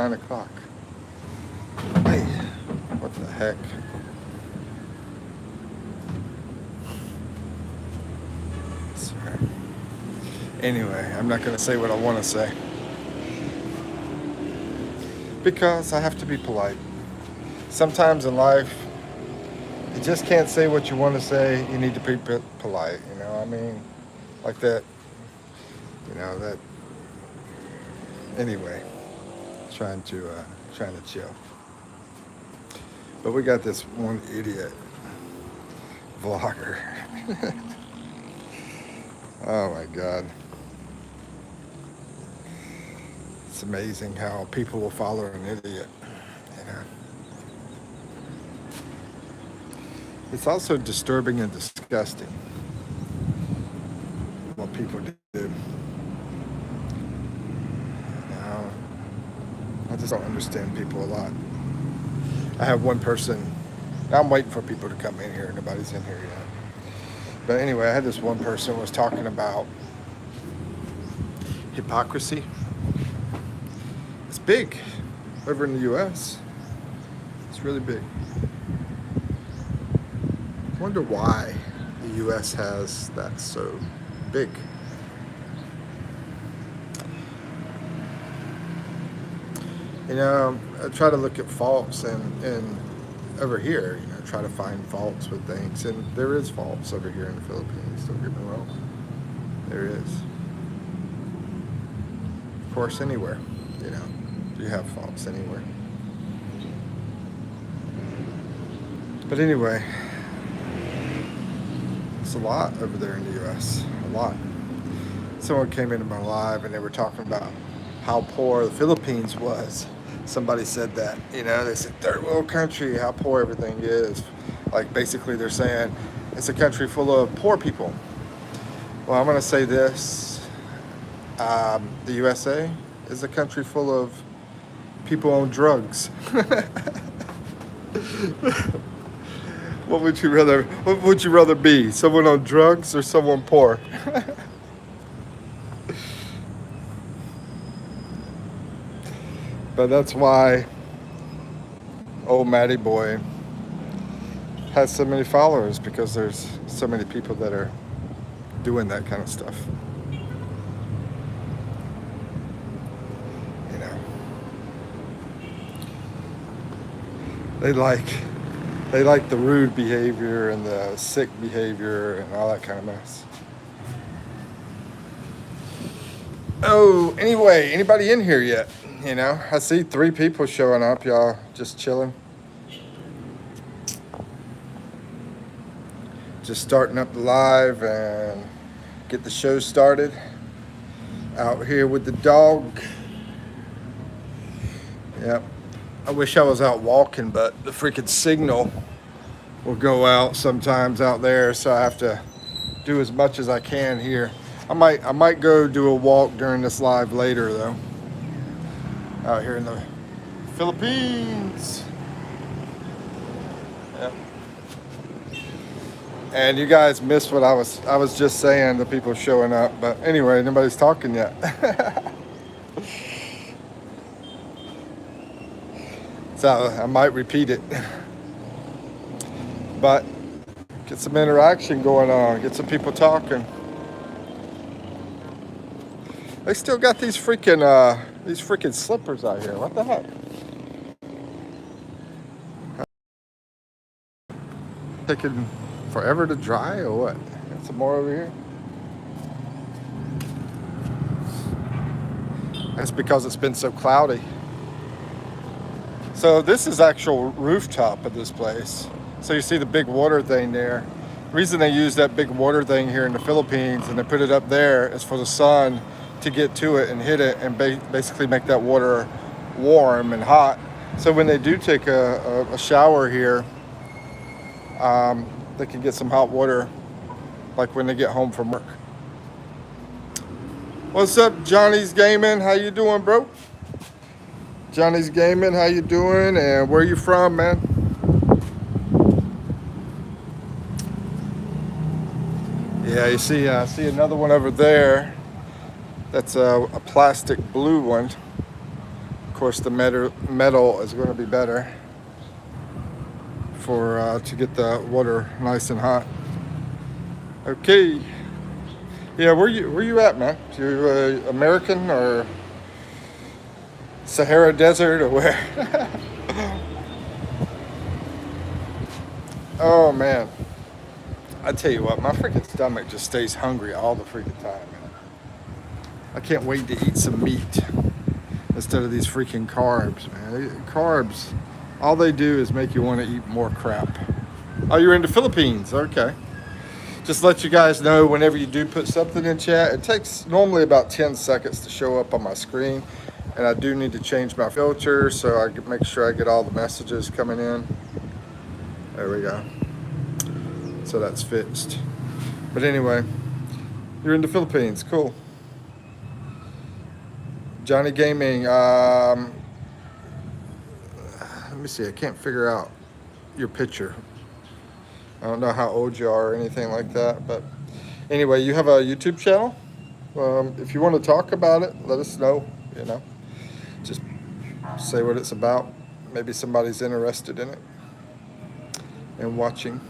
9 o'clock. Hey, what the heck? Sorry. Anyway, I'm not going to say what I want to say because I have to be polite. Sometimes in life, you just can't say what you want to say. You need to be polite, you know? I mean, like that, that. Anyway, trying to chill. But we got this one idiot vlogger. Oh my God. It's amazing how people will follow an idiot, you know. It's also disturbing and disgusting what people do. Now, I just don't understand people a lot. I have one person, I'm waiting for people to come in here. Nobody's in here yet. But anyway, I had this one person who was talking about hypocrisy. It's big over in the US. It's really big. I wonder why the US has that so big. You know, I try to look at faults and over here, you know, try to find faults with things. And there is faults over here in the Philippines, don't get me wrong. There is. Of course, anywhere, you know, you have faults anywhere. But anyway, it's a lot over there in the US, a lot. Someone came into my live and they were talking about how poor the Philippines was. Somebody said that, you know, they said third world country, how poor everything is. Like basically they're saying it's a country full of poor people. Well, I'm going to say this. The USA is a country full of people on drugs. What would you rather be? Someone on drugs or someone poor? But that's why old Matty Boy has so many followers, because there's so many people that are doing that kind of stuff. You know, they like the rude behavior and the sick behavior and all that kind of mess. Oh, anyway, anybody in here yet? You know, I see 3 people showing up. Y'all just chilling. Just starting up the live and get the show started. Out here with the dog. Yep. I wish I was out walking, but the freaking signal will go out sometimes out there, so I have to do as much as I can here. I might go do a walk during this live later though. Out here in the Philippines. Yep. And you guys missed what I was just saying, the people showing up, but anyway, nobody's talking yet. So I might repeat it. But get some interaction going on, get some people talking. They still got these freaking slippers out here. What the heck? Taking forever to dry or what? Got some more over here. That's because it's been so cloudy. So this is actual rooftop of this place. So you see the big water thing there. The reason they use that big water thing here in the Philippines and they put it up there is for the sun to get to it and hit it and basically make that water warm and hot. So when they do take a shower here, they can get some hot water like when they get home from work. What's up, Johnny's Gaming? How you doing, bro? Johnny's Gaming, how you doing? And where you from, man? Yeah, you see, I see another one over there. That's a plastic blue one. Of course, the metal is going to be better for to get the water nice and hot. Okay. Yeah, where you at, man? You American or Sahara Desert or where? Oh man, I tell you what, my freaking stomach just stays hungry all the freaking time, man. I can't wait to eat some meat instead of these freaking carbs, man. Carbs, all they do is make you want to eat more crap. Oh, you're in the Philippines, okay. Just let you guys know whenever you do put something in chat, it takes normally about 10 seconds to show up on my screen. And I do need to change my filter so I can make sure I get all the messages coming in. There we go. So that's fixed. But anyway, you're in the Philippines, cool. Johnny Gaming, let me see, I can't figure out your picture. I don't know how old you are or anything like that, but anyway, you have a YouTube channel. If you want to talk about it, let us know, you know. Just say what it's about. Maybe somebody's interested in it and watching.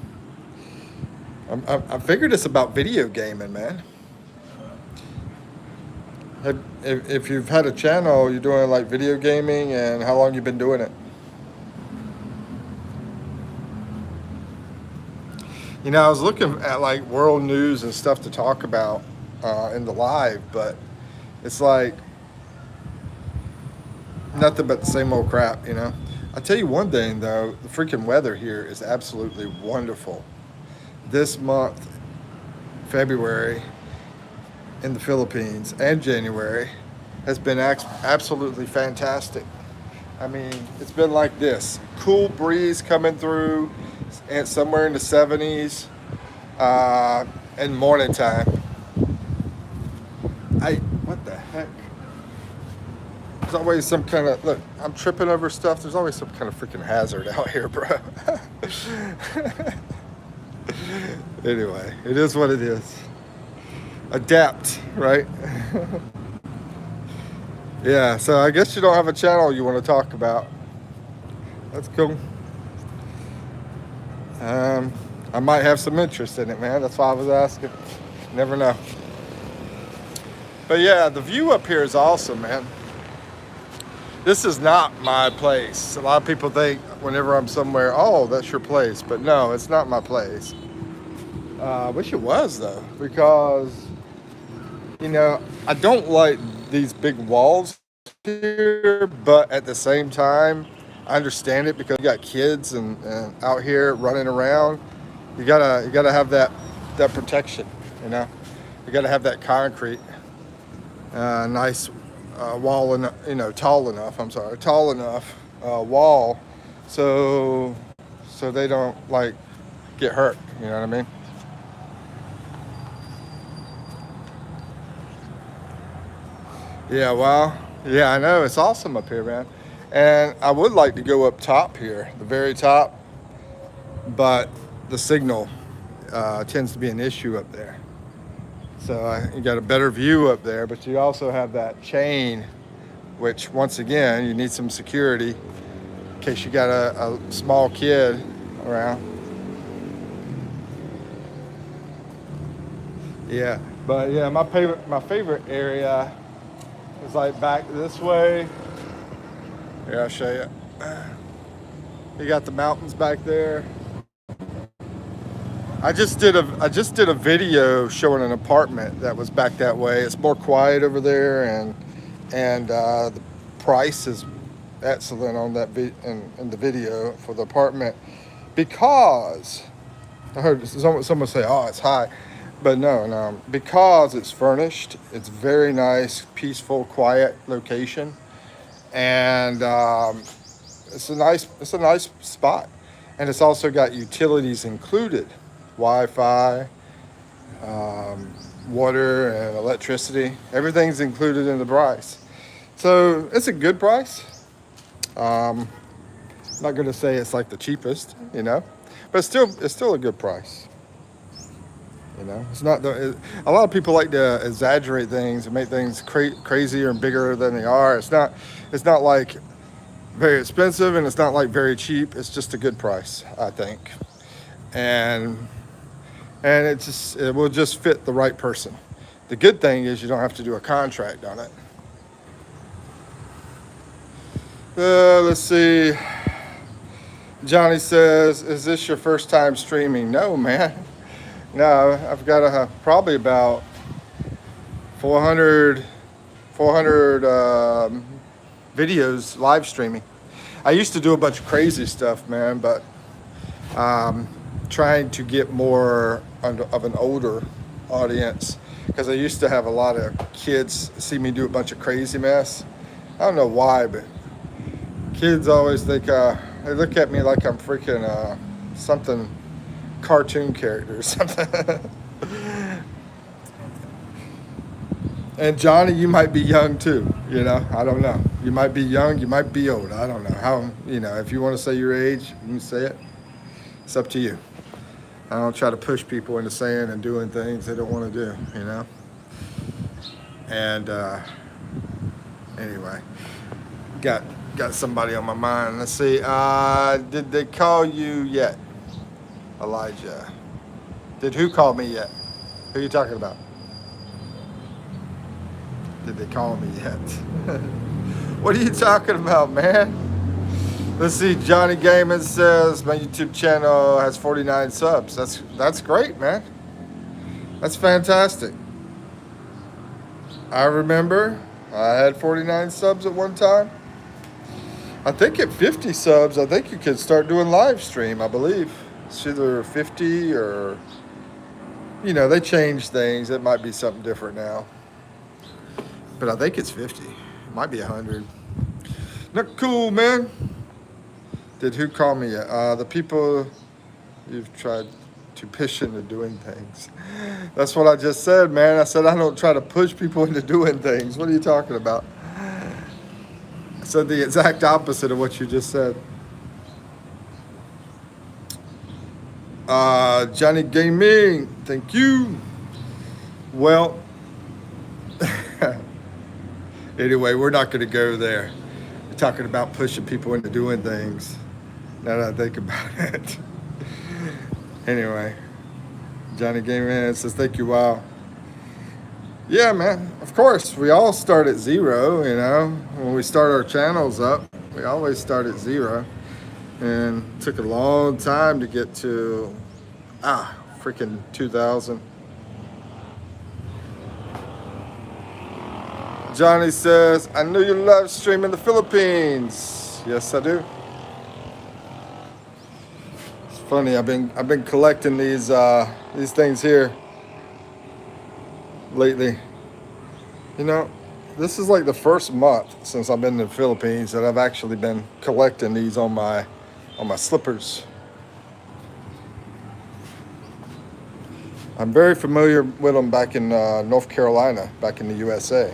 I figured it's about video gaming, man. If you've had a channel, you're doing like video gaming, and how long you've been doing it? You know, I was looking at like world news and stuff to talk about in the live, but it's like nothing but the same old crap, you know. I'll tell you one thing though, the freaking weather here is absolutely wonderful. This month, February, in the Philippines, and January, has been absolutely fantastic. I mean, it's been like this. Cool breeze coming through, and somewhere in the 70s, in morning time. What the heck? There's always some kind of, look, I'm tripping over stuff. There's always some kind of freaking hazard out here, bro. Anyway, it is what it is. Adapt, right? Yeah, so I guess you don't have a channel you want to talk about. That's cool. I might have some interest in it, man. That's why I was asking. Never know. But yeah, the view up here is awesome, man. This is not my place. A lot of people think whenever I'm somewhere, oh, that's your place. But no, it's not my place. I wish it was, though, because, you know, I don't like these big walls here, but at the same time, I understand it because you got kids and out here running around. You gotta have that protection, you know. You gotta have that concrete, nice wall, and you know, tall enough wall, so they don't like get hurt. You know what I mean? Yeah, well, yeah, I know. It's awesome up here, man. And I would like to go up top here, the very top, but the signal tends to be an issue up there. So you got a better view up there, but you also have that chain, which once again, you need some security in case you got a small kid around. Yeah, but yeah, my favorite area is like back this way. Here, I'll show you. You got the mountains back there. I just did a video showing an apartment that was back that way. It's more quiet over there, and the price is excellent on that in the video for the apartment, because I heard someone say, "Oh, it's high," but no, because it's furnished. It's very nice, peaceful, quiet location, and it's a nice spot, and it's also got utilities included. Wi-Fi, water, and electricity. Everything's included in the price. So it's a good price. I'm not going to say it's like the cheapest, you know, but it's still a good price. You know, it's not a lot of people like to exaggerate things and make things crazier and bigger than they are. It's not like very expensive and it's not like very cheap. It's just a good price, I think. And it will just fit the right person. The good thing is you don't have to do a contract on it. Let's see. Johnny says, "Is this your first time streaming?" No, man. No, I've got probably about 400, 400 videos live streaming. I used to do a bunch of crazy stuff, man, but trying to get more of an older audience because I used to have a lot of kids see me do a bunch of crazy mess. I don't know why, but kids always think they look at me like I'm freaking something cartoon character or something. And Johnny, you might be young too. You know, I don't know. You might be young, you might be old. I don't know how. You know, if you want to say your age, you can say it. It's up to you. I don't try to push people into saying and doing things they don't want to do. You know. And anyway, got somebody on my mind. Let's see. Did they call you yet, Elijah? Did who call me yet? Who are you talking about? Did they call me yet? What are you talking about, man? Let's see. Johnny Gaiman says my YouTube channel has 49 subs. That's great, man. That's fantastic. I remember I had 49 subs at one time. I think at 50 subs, I think you could start doing live stream, I believe. It's either 50 or, you know, they changed things. It might be something different now. But I think it's 50. It might be 100. Not cool, man. Did who call me yet? The people you've tried to push into doing things. That's what I just said, man. I said I don't try to push people into doing things. What are you talking about? I said the exact opposite of what you just said. Johnny Gaming, thank you. Well, anyway, we're not going to go there. We're talking about pushing people into doing things. Now that I think about it. Anyway, Johnny Gaming says, thank you, wow. Yeah, man, of course, we all start at zero, you know. When we start our channels up, we always start at zero. And it took a long time to get to, freaking 2,000. Johnny says, I know you love streaming in the Philippines. Yes, I do. It's funny, I've been collecting these things here lately. You know, this is like the first month since I've been in the Philippines that I've actually been collecting these on my slippers. I'm very familiar with them back in North Carolina, back in the USA.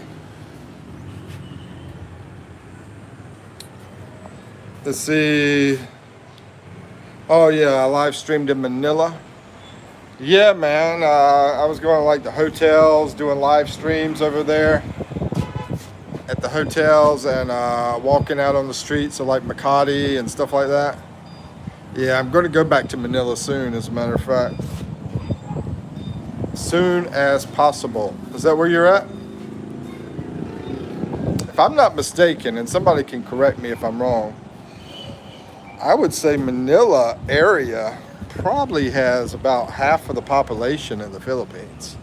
Let's see. Oh yeah, I live streamed in Manila. Yeah, man. I was going to like the hotels, doing live streams over there at the hotels and walking out on the streets of like Makati and stuff like that. Yeah, I'm going to go back to Manila soon, as a matter of fact. Soon as possible. Is that where you're at? If I'm not mistaken, and somebody can correct me if I'm wrong, I would say Manila area probably has about half of the population in the Philippines.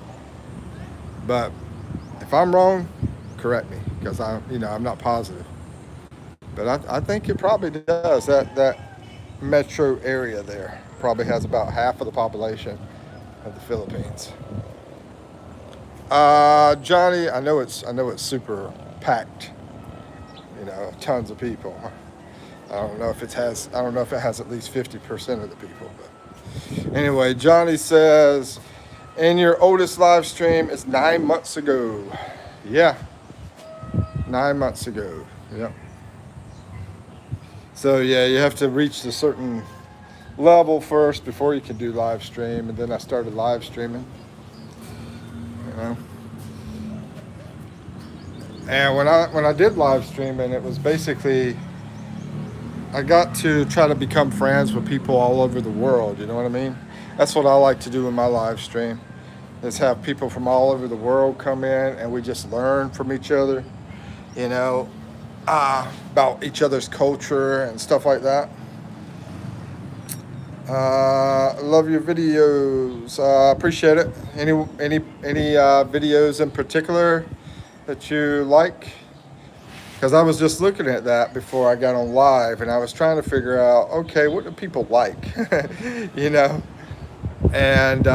But if I'm wrong, correct me, because I'm not positive. But I think it probably does. That metro area there probably has about half of the population of the Philippines. Johnny, I know it's super packed. You know, tons of people. I don't know if it has at least 50% of the people. But anyway, Johnny says, and your oldest live stream is 9 months ago. Yeah, 9 months ago. Yep. So yeah, you have to reach a certain level first before you can do live stream. And then I started live streaming. And when I did live streaming, it was basically I got to try to become friends with people all over the world. You know what I mean? That's what I like to do in my live stream. Is have people from all over the world come in and we just learn from each other. You know, about each other's culture and stuff like that. Love your videos. Appreciate it. Any videos in particular that you like? Because I was just looking at that before I got on live, and I was trying to figure out, okay, what do people like? You know, and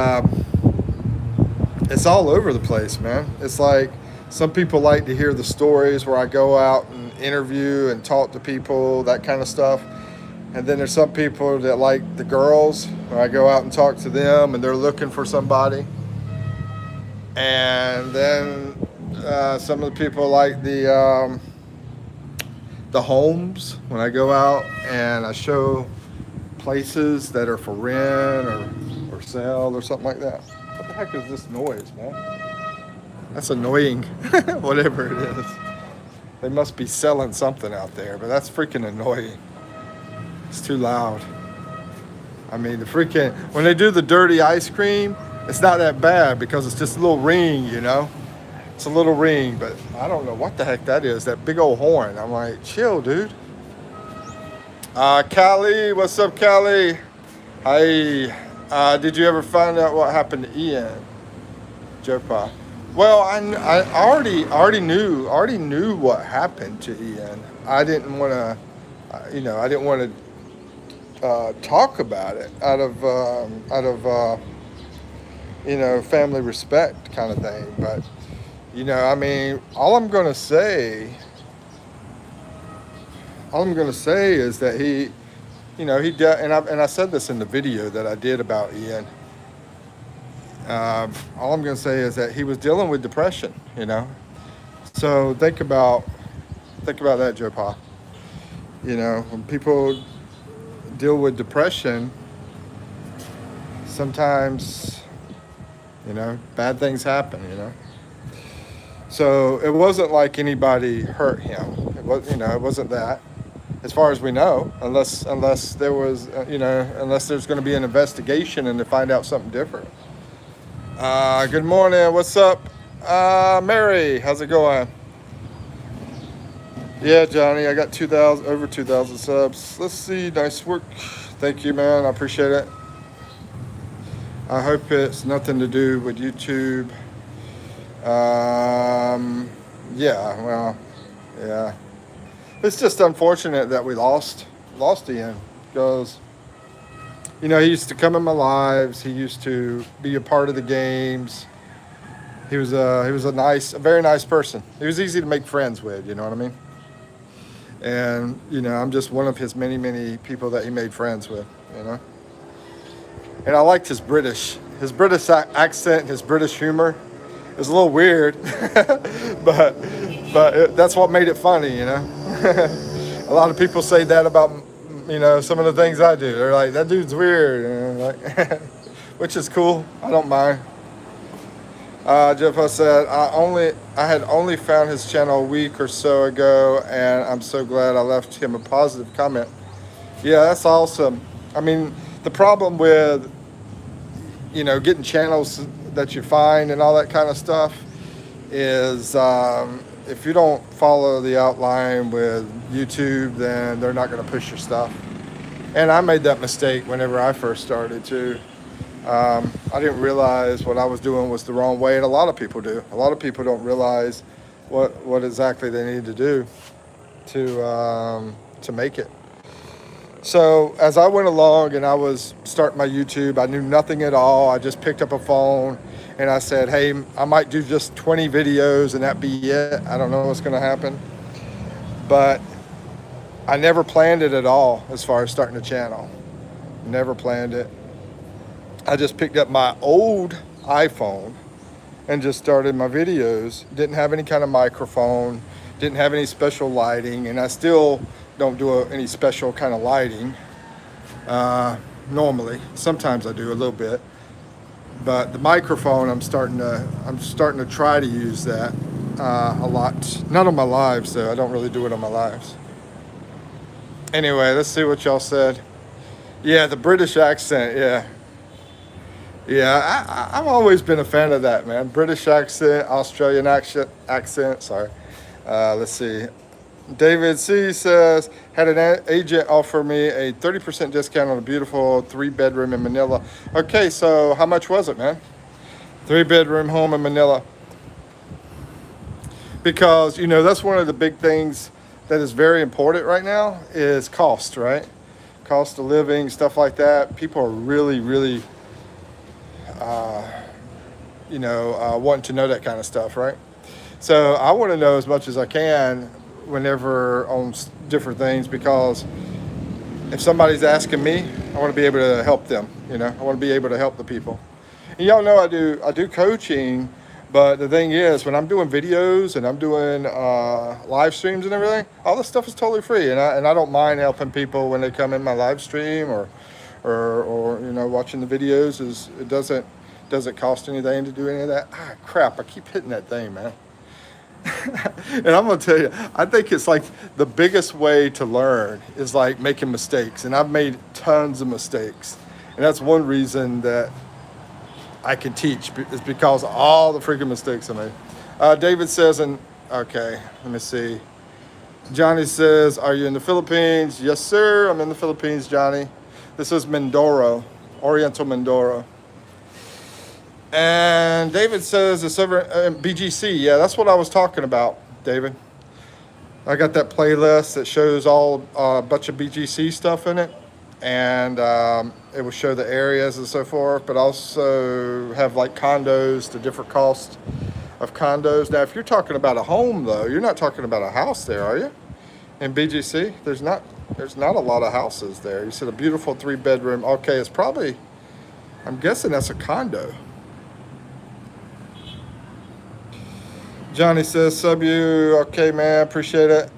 it's all over the place, man. It's like some people like to hear the stories where I go out and interview and talk to people, that kind of stuff. And then there's some people that like the girls, where I go out and talk to them and they're looking for somebody. And then some of the people like the homes, when I go out and I show places that are for rent or sale or something like that. What the heck is this noise, man? That's annoying, whatever it is. They must be selling something out there, but that's freaking annoying. It's too loud. I mean, when they do the dirty ice cream, it's not that bad because it's just a little ring, you know? It's a little ring, but I don't know what the heck that is, that big old horn. I'm like, chill, dude. Callie, what's up, Callie? Hi. Did you ever find out what happened to Ian? Jopa. Well, I already knew what happened to Ian. I didn't want to, I didn't want to talk about it out of family respect kind of thing. But I mean, all I'm gonna say is that he and I said this in the video that I did about Ian. All I'm gonna say is that he was dealing with depression. So think about that, Joe Pa. When people deal with depression, sometimes, bad things happen, So it wasn't like anybody hurt him. It wasn't that, as far as we know, unless there was, unless there's going to be an investigation and to find out something different. Good morning. What's up, Mary? How's it going? Yeah, Johnny, I got over 2,000 subs. Let's see. Nice work. Thank you, man. I appreciate it. I hope it's nothing to do with YouTube. Yeah, well, yeah. It's just unfortunate that we lost Ian, because, he used to come in my lives. He used to be a part of the games. He was a very nice person. He was easy to make friends with, you know what I mean? And, I'm just one of his many, many people that he made friends with, And I liked his British accent and his British humor. It was a little weird, but that's what made it funny, A lot of people say that about, some of the things I do. They're like, that dude's weird, which is cool. I don't mind. Jeff said, I had only found his channel a week or so ago, and I'm so glad I left him a positive comment. Yeah, that's awesome. I mean, the problem with, getting channels that you find and all that kind of stuff is if you don't follow the outline with YouTube, then they're not going to push your stuff. And I made that mistake whenever I first started too. I didn't realize what I was doing was the wrong way, and a lot of people do. A lot of people don't realize what exactly they need to do to make it. So as I went along and I was starting my YouTube, I knew nothing at all. I just picked up a phone and I said, hey, I might do just 20 videos and that be it. I don't know what's going to happen. But I never planned it at all as far as starting a channel. Never planned it. I just picked up my old iPhone and just started my videos. Didn't have any kind of microphone, didn't have any special lighting, and I still don't do any special kind of lighting normally. Sometimes I do a little bit, but the microphone I'm starting to try to use that. a lot. Not on my lives, though. I don't really do it on my lives. Anyway, let's see what y'all said. Yeah, the British accent. Yeah. Yeah, I've always been a fan of that, man. British accent, Australian accent. Sorry. Let's see. David C says, had an agent offer me a 30% discount on a beautiful 3-bedroom in Manila. Okay, so how much was it, man? 3-bedroom home in Manila. Because, that's one of the big things that is very important right now is cost, right? Cost of living, stuff like that. People are really, really, wanting to know that kind of stuff, right? So I want to know as much as I can whenever on different things, because if somebody's asking me, I want to be able to help them. I want to be able to help the people. And y'all know I do coaching, but the thing is, when I'm doing videos and I'm doing live streams and everything, all this stuff is totally free, and I don't mind helping people when they come in my live stream or watching the videos. It doesn't cost anything to do any of that. Crap! I keep hitting that thing, man. And I'm gonna tell you, I think it's like the biggest way to learn is like making mistakes, and I've made tons of mistakes, and that's one reason that I can teach, is because of all the freaking mistakes I made. David says, okay, let me see. Johnny says, are you in the Philippines? Yes, sir, I'm in the Philippines, Johnny. This is Mindoro, Oriental Mindoro. And David says it's over BGC. Yeah, that's what I was talking about, David. I got that playlist that shows all a bunch of BGC stuff in it. And it will show the areas and so forth, but also have like condos, the different costs of condos. Now, if you're talking about a home, though, you're not talking about a house there, are you? In BGC, there's not a lot of houses there. You said a beautiful 3-bedroom. Okay, it's probably, I'm guessing that's a condo. Johnny says, sub you. Okay, man, appreciate it.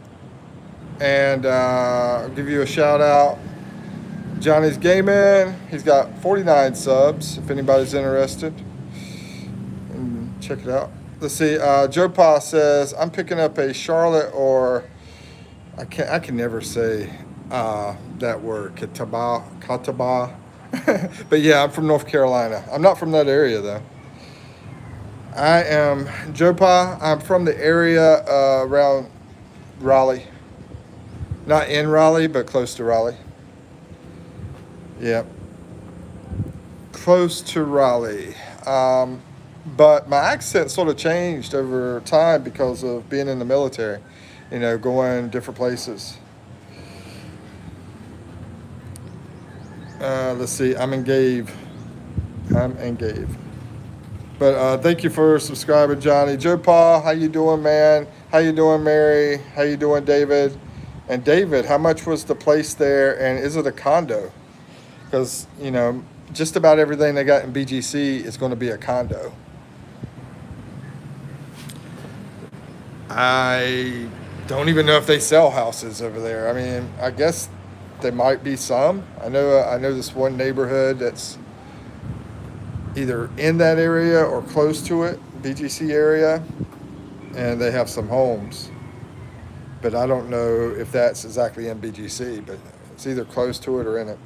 And I'll give you a shout out. Johnny's Gaming. He's got 49 subs, if anybody's interested. And check it out. Let's see. Joe Pa says, I'm picking up a Charlotte or, I can never say that word, Catawba. But yeah, I'm from North Carolina. I'm not from that area, though. I am Joe Pa. I'm from the area around Raleigh. Not in Raleigh, but close to Raleigh. Yeah. Close to Raleigh. But my accent sort of changed over time because of being in the military, going different places. Let's see. I'm engaged. But thank you for subscribing, Johnny. Joe Pa, how you doing, man? How you doing, Mary? How you doing, David? And David, how much was the place there, and is it a condo? Because, just about everything they got in BGC is going to be a condo. I don't even know if they sell houses over there. I mean, I guess there might be some. I know this one neighborhood that's either in that area or close to it, BGC area, and they have some homes. But I don't know if that's exactly in BGC, but it's either close to it or in it.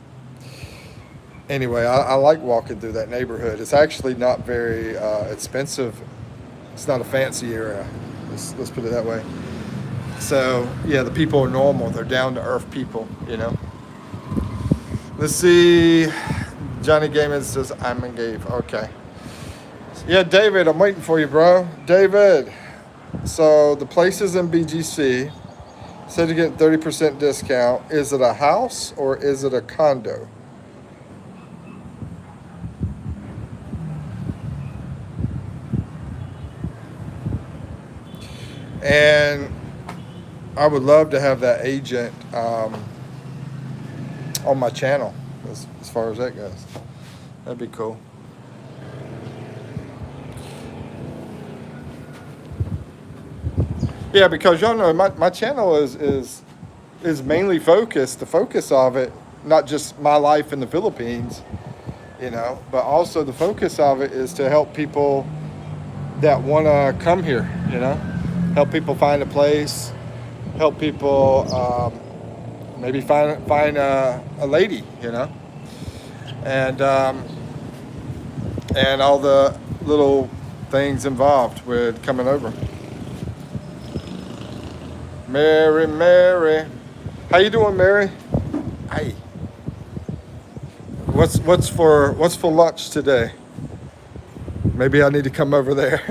Anyway, I like walking through that neighborhood. It's actually not very expensive. It's not a fancy area. Let's put it that way. So, yeah, the people are normal. They're down-to-earth people, Let's see. Johnny Gaiman says, I'm engaged. Okay. Yeah, David, I'm waiting for you, bro. David, so the place is in BGC. Said you get 30% discount. Is it a house or is it a condo? And I would love to have that agent on my channel as far as that goes. That'd be cool. Yeah, because y'all know my channel is mainly focused, the focus of it, not just my life in the Philippines, but also the focus of it is to help people that want to come here, help people find a place, help people maybe find a lady, and and all the little things involved with coming over. Mary, Mary, how you doing, Mary? Hey, what's for lunch today? Maybe I need to come over there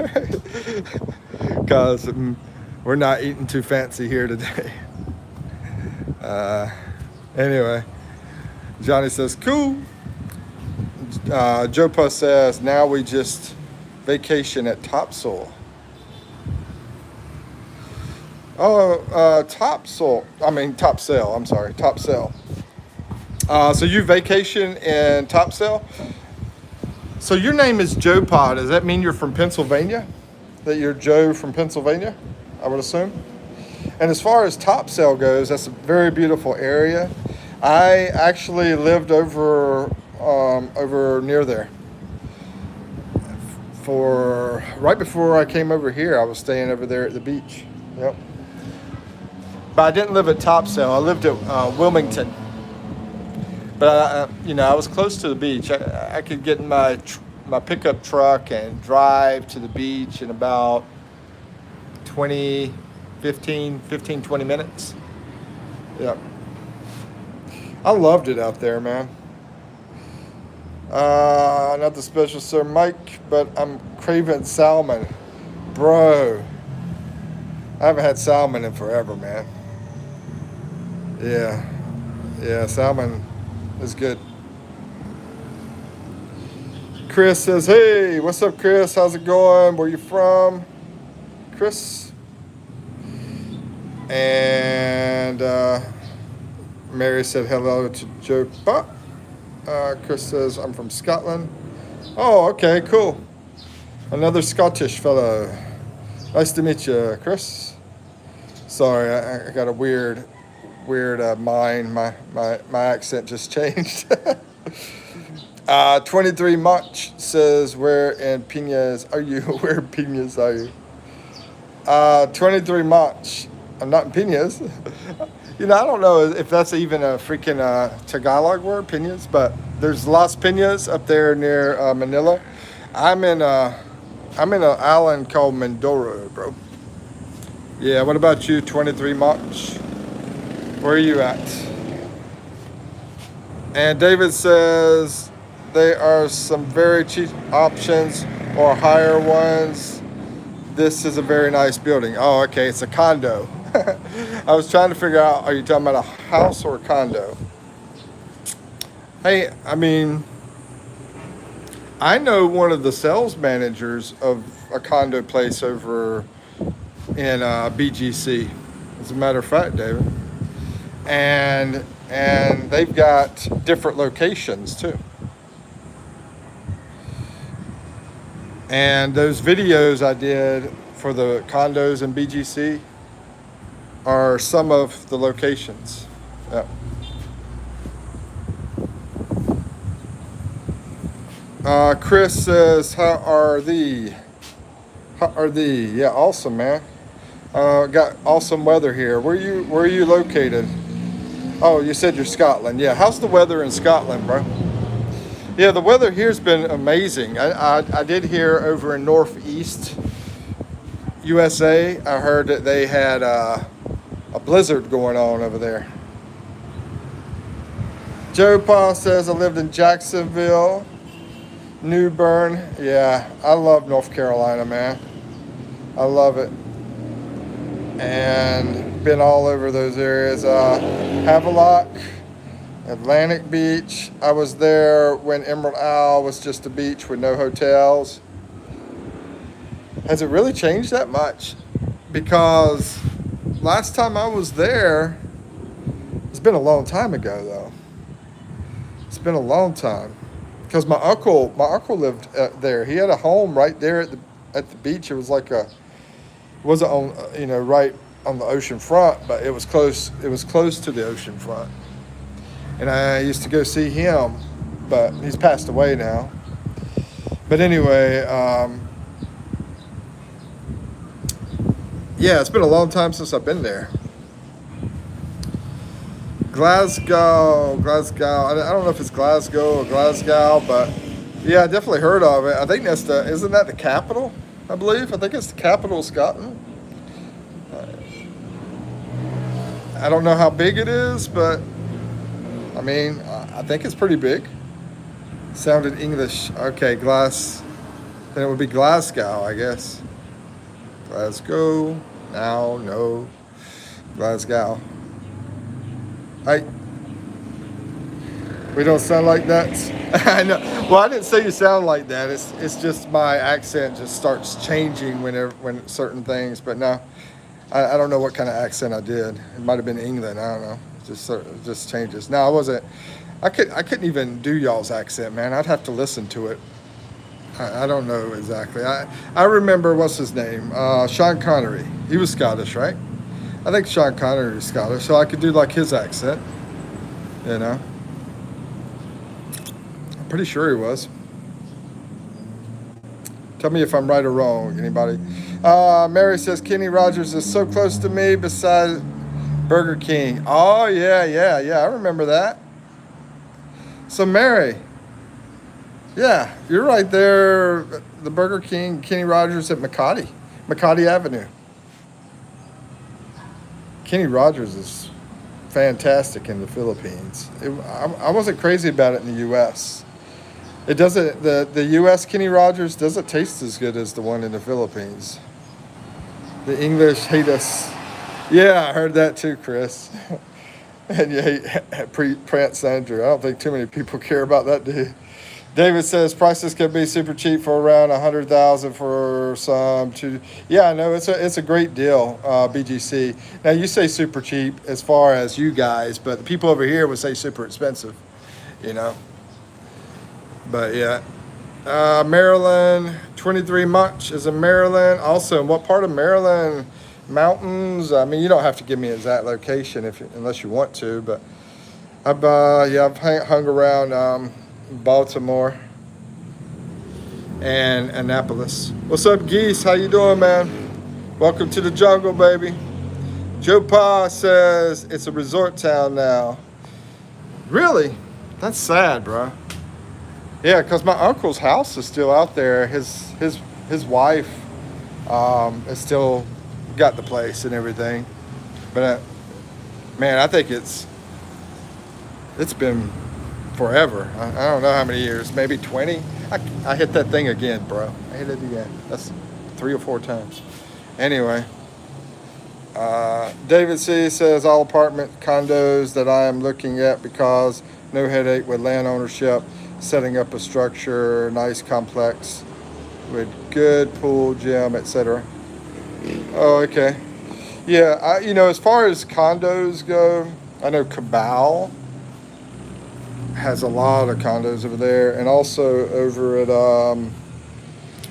because we're not eating too fancy here today. Anyway, Johnny says, cool. Jopa says, now we just vacation at Topsail. Oh, Topsail. I'm sorry, Topsail. So you vacation in Topsail? So your name is Joe Pod. Does that mean you're from Pennsylvania? That you're Joe from Pennsylvania, I would assume? And as far as Topsail goes, that's a very beautiful area. I actually lived over near there. Right before I came over here, I was staying over there at the beach. Yep. But I didn't live at Topsail. I lived at Wilmington. But I was close to the beach. I could get in my pickup truck and drive to the beach in about 20 minutes. Yeah. I loved it out there, man. Not the special Sir Mike, but I'm craving salmon. Bro, I haven't had salmon in forever, man. Yeah, salmon is good. Chris says, hey, what's up, Chris? How's it going? Where you from, Chris? And Mary said hello to Joe. Chris says, I'm from Scotland. Oh, okay, cool. Another Scottish fellow. Nice to meet you, Chris. Sorry, I got a weird mind. My accent just changed. 23 March says, where in Piñas are you? Where in Piñas are you? 23 March. I'm not in Piñas. I don't know if that's even a freaking Tagalog word, Piñas, but there's Las Piñas up there near Manila. I'm in an island called Mindoro, bro. Yeah, what about you, 23 March? Where are you at? And David says there are some very cheap options or higher ones. This is a very nice building. Oh, okay, it's a condo. I was trying to figure out, are you talking about a house or a condo? Hey, I know one of the sales managers of a condo place over in BGC, as a matter of fact, David. And they've got different locations too. And those videos I did for the condos in BGC are some of the locations. Yeah. Chris says, how are thee? Yeah, awesome, man. Got awesome weather here. Where are you located? Oh, you said you're Scotland. Yeah, how's the weather in Scotland, bro? Yeah, the weather here's been amazing. I did hear over in Northeast USA, I heard that they had a blizzard going on over there. Joe Paul says, I lived in Jacksonville, New Bern. Yeah, I love North Carolina, man. I love it. And been all over those areas. Havelock, Atlantic Beach. I was there when Emerald Isle was just a beach with no hotels. Has it really changed that much? Because last time I was there, it's been a long time ago though. It's been a long time. Because my uncle lived there. He had a home right there at the beach. It was like wasn't on right on the ocean front, but it was close. It was close to the ocean front. And I used to go see him, but he's passed away now. But anyway, Yeah, it's been a long time since I've been there. Glasgow. I don't know if it's Glasgow or Glasgow, but yeah, I definitely heard of it. I think isn't that the capital? I believe. I think it's the capital of Scotland. I don't know how big it is, but I mean, I think it's pretty big. Sounded English. Okay, then it would be Glasgow, I guess. Glasgow. Now, no. Glasgow. I. We don't sound like that. I know. Well, I didn't say you sound like that. It's just my accent just starts changing when certain things. But no, I don't know what kind of accent I did. It might have been England. I don't know. Just changes. No, I wasn't. I couldn't even do y'all's accent, man. I'd have to listen to it. I don't know exactly. I remember what's his name, Sean Connery. He was Scottish, right? I think Sean Connery is Scottish, so I could do like his accent. You know, I'm pretty sure he was. Tell me if I'm right or wrong, anybody. Mary says Kenny Rogers is so close to me beside Burger King. Oh yeah. I remember that. So Mary, yeah, you're right there. The Burger King, Kenny Rogers at Makati Avenue. Kenny Rogers is fantastic in the Philippines. I wasn't crazy about it in the U.S. It doesn't. The U.S. Kenny Rogers doesn't taste as good as the one in the Philippines. The English hate us. Yeah, I heard that too, Chris. And you hate Prince Andrew. I don't think too many people care about that, do you? David says prices can be super cheap for around 100,000 for some. Yeah, I know it's a great deal. BGC. Now you say super cheap as far as you guys, but the people over here would say super expensive. You know. But yeah, Maryland. 23 Much is in Maryland. Also, in what part of Maryland? Mountains. I mean, you don't have to give me an exact location unless you want to. But I've hung around Baltimore and Annapolis. What's up, Geese? How you doing, man? Welcome to the jungle, baby. Joe Pa says it's a resort town now. Really? That's sad, bro. Yeah, because my uncle's house is still out there. His wife is still got the place and everything. But man, I think it's been forever. I don't know how many years, maybe 20. I hit that thing again, bro. I hit it again. That's 3 or 4 times. Anyway, David C. says all apartment condos that I am looking at because no headache with land ownership, setting up a structure, nice complex with good pool, gym, etc. Oh, okay. Yeah, as far as condos go, I know Cabal has a lot of condos over there, and also over at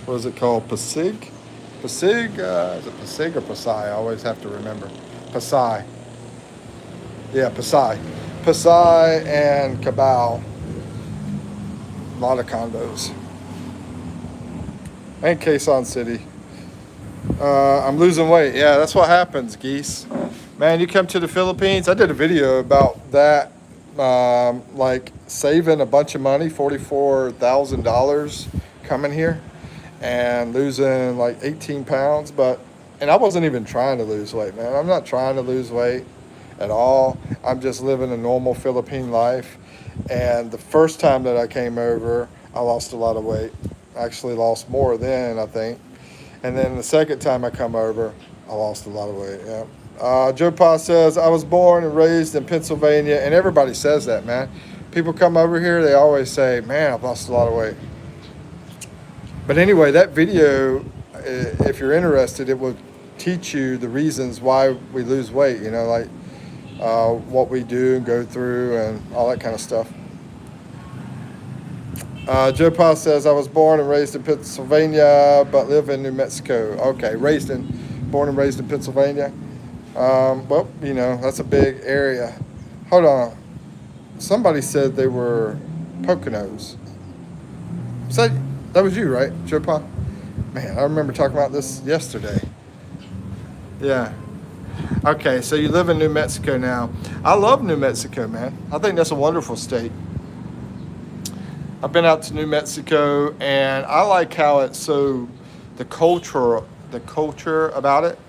what is it called? Pasig? Is it Pasig or Pasai? I always have to remember. Pasai. Yeah, Pasai. Pasai and Cabal. A lot of condos. And Quezon City. I'm losing weight. Yeah, that's what happens, Geese. Man, you come to the Philippines. I did a video about that. Like saving a bunch of money, $44,000 coming here and losing like 18 pounds. And I wasn't even trying to lose weight, man. I'm not trying to lose weight at all. I'm just living a normal Philippine life. And the first time that I came over, I lost a lot of weight. I actually lost more then, I think. And then the second time I come over, I lost a lot of weight, yeah. Joe Pa says, I was born and raised in Pennsylvania, and everybody says that, man. People come over here, they always say, man, I've lost a lot of weight. But anyway, that video, if you're interested, it will teach you the reasons why we lose weight, like what we do and go through and all that kind of stuff. Joe Pa says, I was born and raised in Pennsylvania, but live in New Mexico. Okay, born and raised in Pennsylvania. Well, that's a big area. Hold on. Somebody said they were Poconos. That was you, right, Joe Pa? Man, I remember talking about this yesterday. Yeah. Okay, so you live in New Mexico now. I love New Mexico, man. I think that's a wonderful state. I've been out to New Mexico, and I like how it's so the culture about it,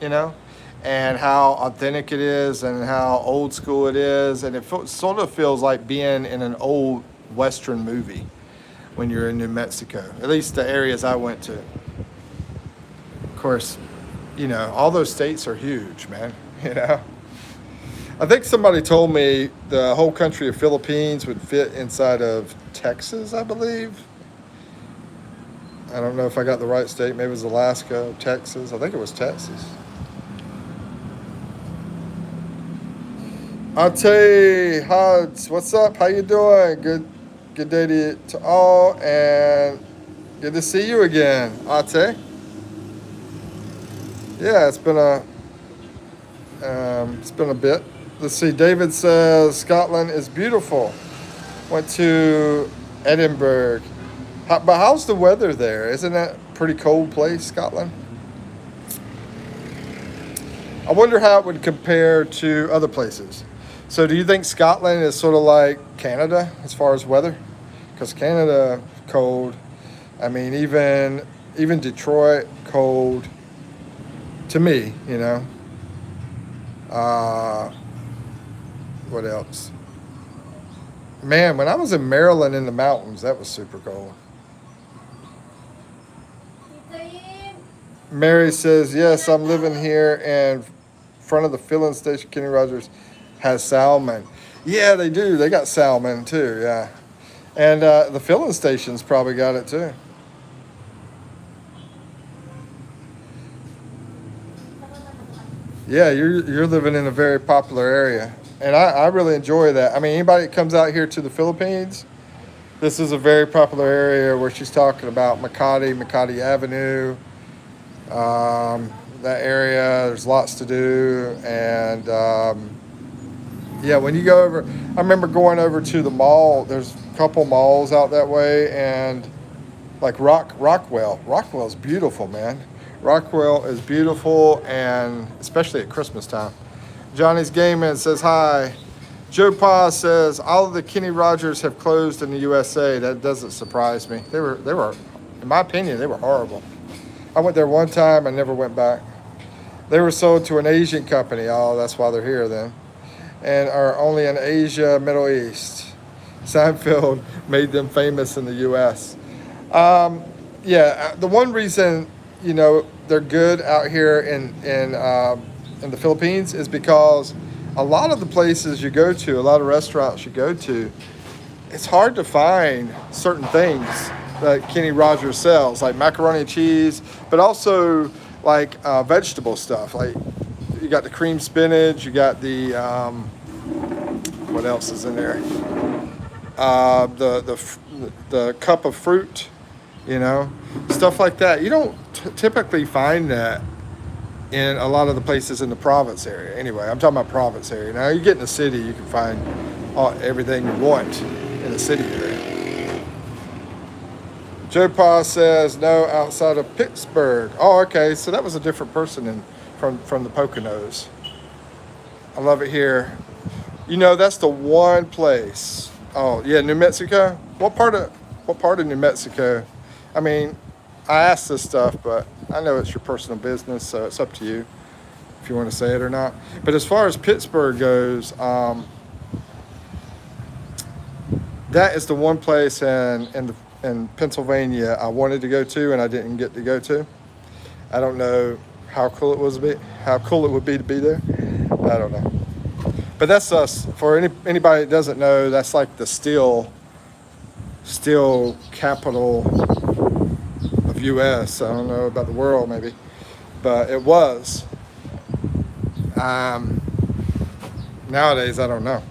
and how authentic it is, and how old school it is, and sort of feels like being in an old Western movie when you're in New Mexico. At least the areas I went to. Of course, all those states are huge, man. You know. I think somebody told me the whole country of Philippines would fit inside of Texas, I believe. I don't know if I got the right state. Maybe it was Alaska, Texas. I think it was Texas. Ate Hodge, what's up? How you doing? Good day to all, and good to see you again, Ate. Yeah, it's been a bit. Let's see. David says Scotland is beautiful. Went to Edinburgh. But how's the weather there? Isn't that a pretty cold place, Scotland? I wonder how it would compare to other places. So, do you think Scotland is sort of like Canada as far as weather? Because Canada cold. I mean, even Detroit cold. To me, What else? Man, when I was in Maryland in the mountains, that was super cold. Mary says, yes, I'm living here in front of the filling station. Kenny Rogers has salmon. Yeah, they do. They got salmon too, yeah. And the filling stations probably got it too. Yeah, you're living in a very popular area. And I really enjoy that. I mean, anybody that comes out here to the Philippines, this is a very popular area where she's talking about Makati Avenue. That area, there's lots to do. And yeah, when you go over, I remember going over to the mall. There's a couple malls out that way. And like Rockwell's beautiful, man. Rockwell is beautiful, and especially at Christmas time. Johnny's Gaming says hi. Joe Pa says all of the Kenny Rogers have closed in the USA. That doesn't surprise me. They were, in my opinion, they were horrible. I went there one time and never went back. They were sold to an Asian company. Oh, that's why they're here then, and are only in Asia, Middle East. Seinfeld made them famous in the U.S. Yeah, the one reason they're good out here in the Philippines is because a lot of the places you go to, a lot of restaurants you go to, it's hard to find certain things that Kenny Rogers sells, like macaroni and cheese, but also like vegetable stuff. Like you got the cream spinach, you got the what else is in there? The cup of fruit, stuff like that. You don't typically find that in a lot of the places in the province area. Anyway, I'm talking about province area. Now you get in the city, you can find everything you want in the city area. Joe Pa says no outside of Pittsburgh. Oh, okay, so that was a different person from the Poconos. I love it here. That's the one place. Oh yeah, New Mexico. What part of New Mexico? I mean, I asked this stuff, but I know it's your personal business, so it's up to you if you want to say it or not. But as far as Pittsburgh goes, that is the one place in Pennsylvania I wanted to go to and I didn't get to go to. I don't know how cool it would be to be there. I don't know. But that's us. For anybody that doesn't know, that's like the steel capital of U.S. I don't know about the world, maybe, but it was. Nowadays, I don't know.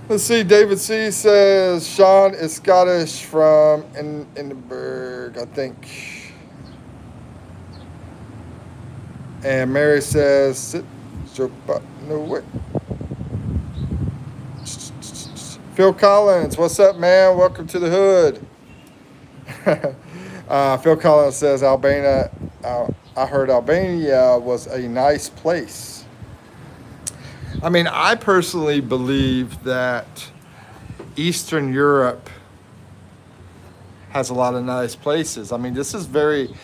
Let's see. David C. says Sean is Scottish from Edinburgh, I think. And Mary says, no way. Phil Collins, what's up, man? Welcome to the hood. Phil Collins says I heard Albania was a nice place. I mean, I personally believe that Eastern Europe has a lot of nice places. I mean, this is very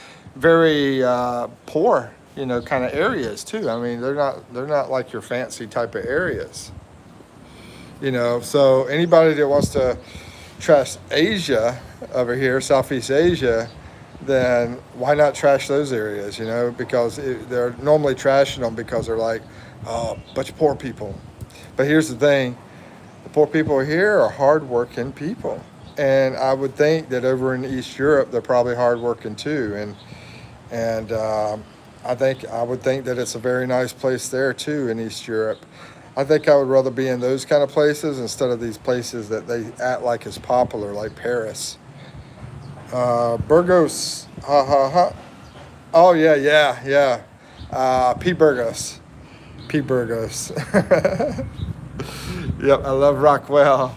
poor, kind of areas too. I mean, they're not like your fancy type of areas. So anybody that wants to trash Asia over here, Southeast Asia, then why not trash those areas? Because they're normally trashing them because they're like, oh, bunch of poor people. But here's the thing: the poor people here are hardworking people, and I would think that over in East Europe they're probably hardworking too. And I would think that it's a very nice place there too in East Europe. I think I would rather be in those kind of places instead of these places that they act like is popular, like Paris. Burgos, ha ha ha. Oh yeah, yeah, yeah. P Burgos, P Burgos. Yep, I love Rockwell.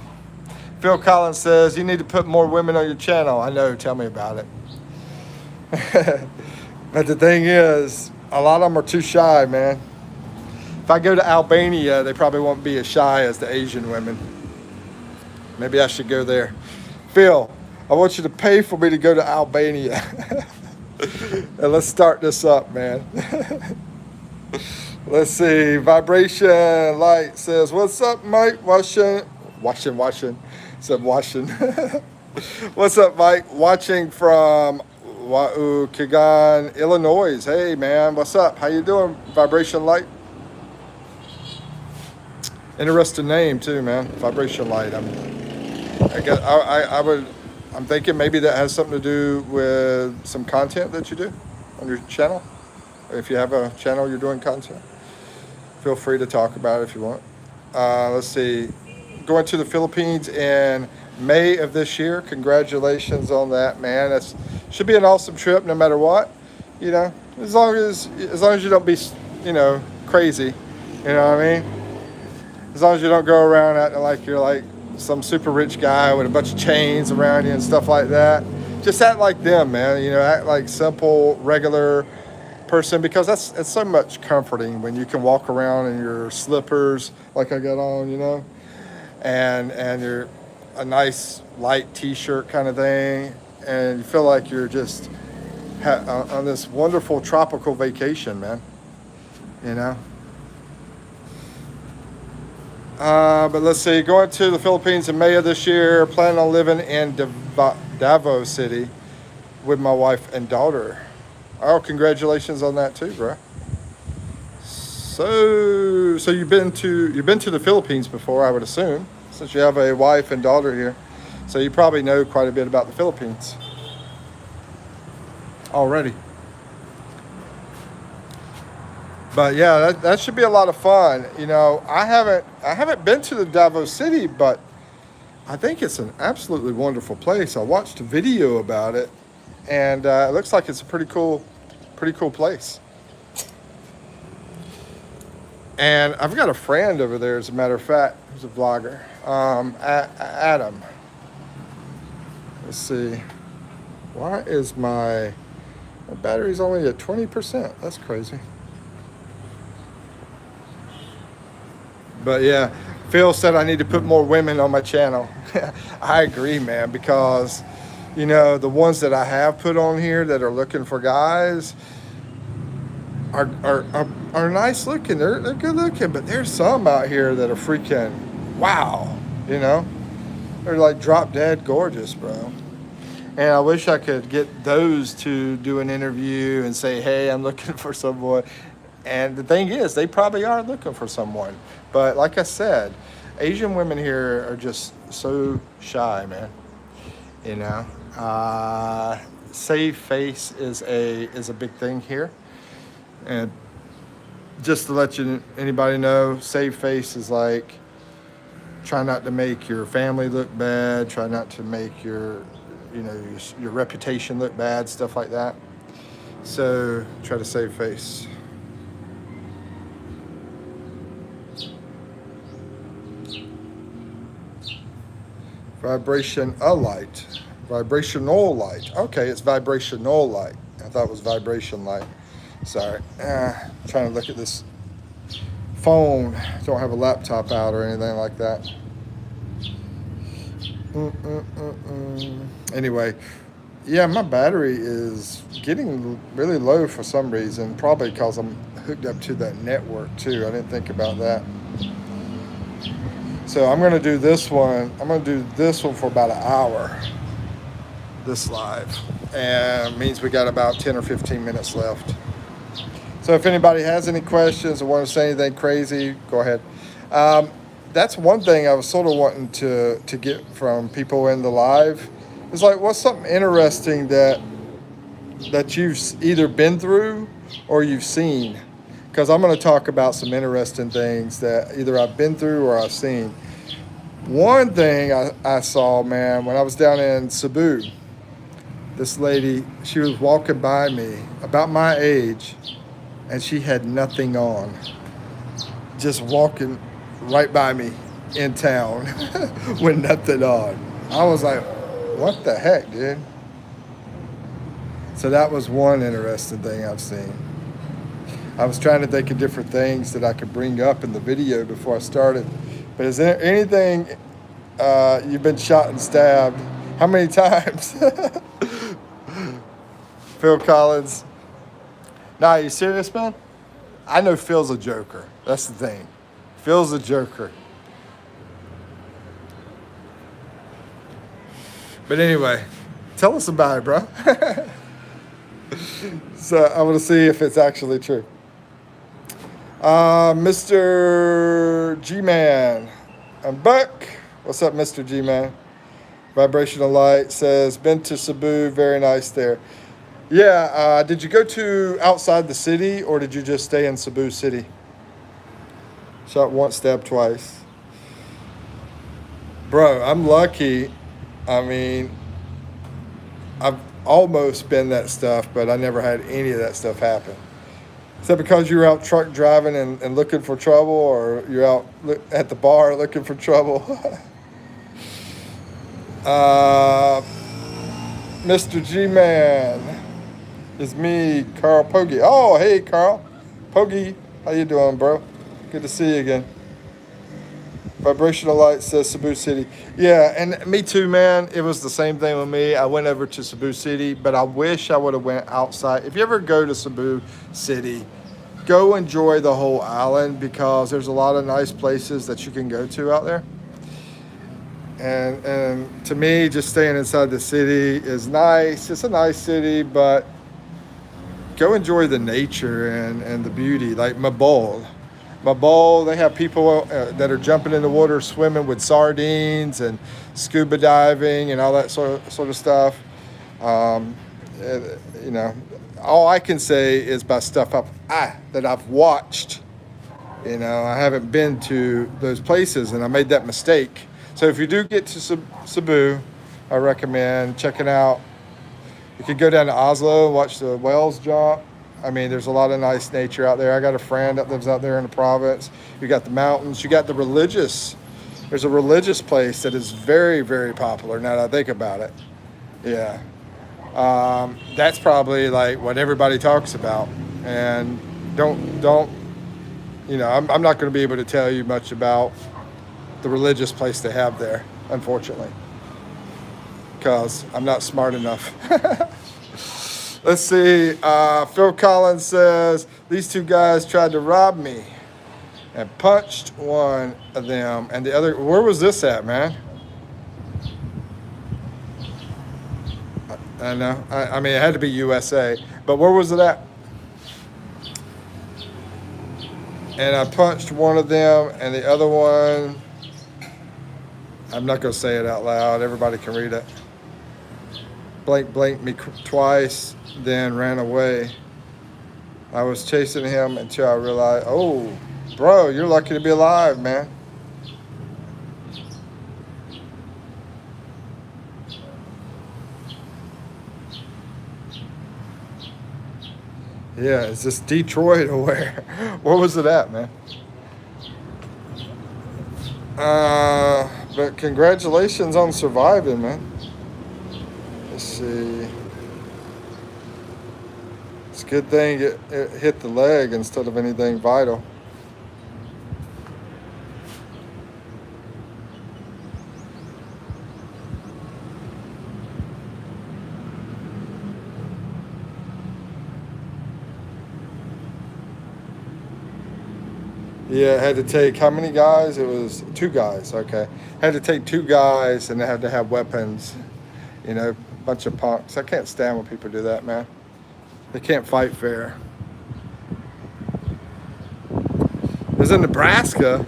Phil Collins says you need to put more women on your channel. I know. Tell me about it. But the thing is, a lot of them are too shy, man. If I go to Albania, they probably won't be as shy as the Asian women. Maybe I should go there. Phil, I want you to pay for me to go to Albania. And let's start this up, man. Let's see. Vibration Light says, what's up, Mike? Washing. Said washing. What's up, Mike? Watching from Waukegan, Illinois. Hey, man. What's up? How you doing, Vibration Light? Interesting name too, man. Vibration Light. I'm thinking maybe that has something to do with some content that you do on your channel. If you have a channel you're doing content, feel free to talk about it if you want. Let's see. Going to the Philippines in May of this year. Congratulations on that, man. That should be an awesome trip no matter what. As long as you don't be, crazy. You know what I mean? As long as you don't go around acting like you're like some super rich guy with a bunch of chains around you and stuff like that. Just act like them, man. Act like simple, regular person, because that's so much comforting when you can walk around in your slippers like I got on, and you're a nice light t-shirt kind of thing, and you feel like you're just on this wonderful tropical vacation, man. But let's see, going to the Philippines in May of this year, planning on living in Davao City with my wife and daughter. Oh, congratulations on that too, bro. So you've been to the Philippines before, I would assume, since you have a wife and daughter here. So you probably know quite a bit about the Philippines already. But yeah, that should be a lot of fun. I haven't been to the Davao City, but I think it's an absolutely wonderful place. I watched a video about it, and it looks like it's a pretty cool place. And I've got a friend over there, as a matter of fact, who's a vlogger, Adam. Let's see. Why is my battery's only at 20%? That's crazy. But yeah, Phil said I need to put more women on my channel. I agree, man, because, the ones that I have put on here that are looking for guys are nice looking. They're good looking, but there's some out here that are freaking wow, They're like drop dead gorgeous, bro. And I wish I could get those to do an interview and say, hey, I'm looking for someone. And the thing is, they probably are looking for someone. But like I said, Asian women here are just so shy, man. Save face is a big thing here. And just to let anybody know, save face is like try not to make your family look bad, try not to make your reputation look bad, stuff like that. So try to save face. Vibrational light. Okay, it's vibrational light. I thought it was vibration light. Sorry. Trying to look at this phone. Don't have a laptop out or anything like that. Anyway, yeah, my battery is getting really low for some reason. Probably because I'm hooked up to that network too. I didn't think about that. So I'm going to do this one. I'm going to do this one for about an hour. This live. And it means we got about 10 or 15 minutes left. So if anybody has any questions or want to say anything crazy, go ahead. That's one thing I was sort of wanting to get from people in the live. It's like, what's something interesting that you've either been through or you've seen? Because I'm going to talk about some interesting things that either I've been through or I've seen. One thing I saw, man, when I was down in Cebu, this lady, she was walking by me about my age, and she had nothing on. Just walking right by me in town with nothing on. I was like, what the heck, dude? So that was one interesting thing I've seen. I was trying to think of different things that I could bring up in the video before I started. But is there anything you've been shot and stabbed? How many times? Phil Collins. Nah, you serious, man? I know Phil's a joker. That's the thing. Phil's a joker. But anyway, tell us about it, bro. So I want to see if it's actually true. Mr. G-Man. I'm back. What's up, Mr. G-Man? Vibrational Light says, been to Cebu, very nice there. Yeah, did you go to outside the city or did you just stay in Cebu City? Shot once, stabbed twice. Bro, I'm lucky. I mean, I've almost been that stuff, but I never had any of that stuff happen. Is that because you were out truck driving and looking for trouble, or you're out at the bar looking for trouble? Mr. G-Man. It's me, Carl Pogie. Oh, hey, Carl. Pogie, how you doing, bro? Good to see you again. Vibrational Light says Cebu City. Yeah, and me too, man. It was the same thing with me. I went over to Cebu City, but I wish I would have went outside. If you ever go to Cebu City, go enjoy the whole island because there's a lot of nice places that you can go to out there. And to me, just staying inside the city is nice. It's a nice city, but go enjoy the nature and the beauty. Like Mabol, they have people that are jumping in the water, swimming with sardines and scuba diving and all that sort of stuff. You know, all I can say is by stuff that I've watched. You know, I haven't been to those places, and I made that mistake. So if you do get to Cebu, I recommend checking out. You could go down to Oslo and watch the whales jump. I mean, there's a lot of nice nature out there. I got a friend that lives out there in the province. You got the mountains. You got the religious. There's a religious place that is very, very popular now that I think about it. Yeah. That's probably like what everybody talks about. And don't, you know, I'm not going to be able to tell you much about the religious place they have there, unfortunately, because I'm not smart enough. Let's see. Phil Collins says, these two guys tried to rob me and punched one of them. And the other, where was this at, man? I know. I mean, it had to be USA. But where was it at? And I punched one of them, and the other one, I'm not going to say it out loud. Everybody can read it. Blanked me twice, then ran away. I was chasing him until I realized, oh, bro, you're lucky to be alive, man. Yeah, is this Detroit or where? Where was it at, man? But congratulations on surviving, man. Let's see. It's a good thing it hit the leg instead of anything vital. Yeah, had to take how many guys? It was two guys. Okay, had to take two guys, and they had to have weapons. You know, bunch of punks. I can't stand when people do that, man. They can't fight fair. It was in Nebraska.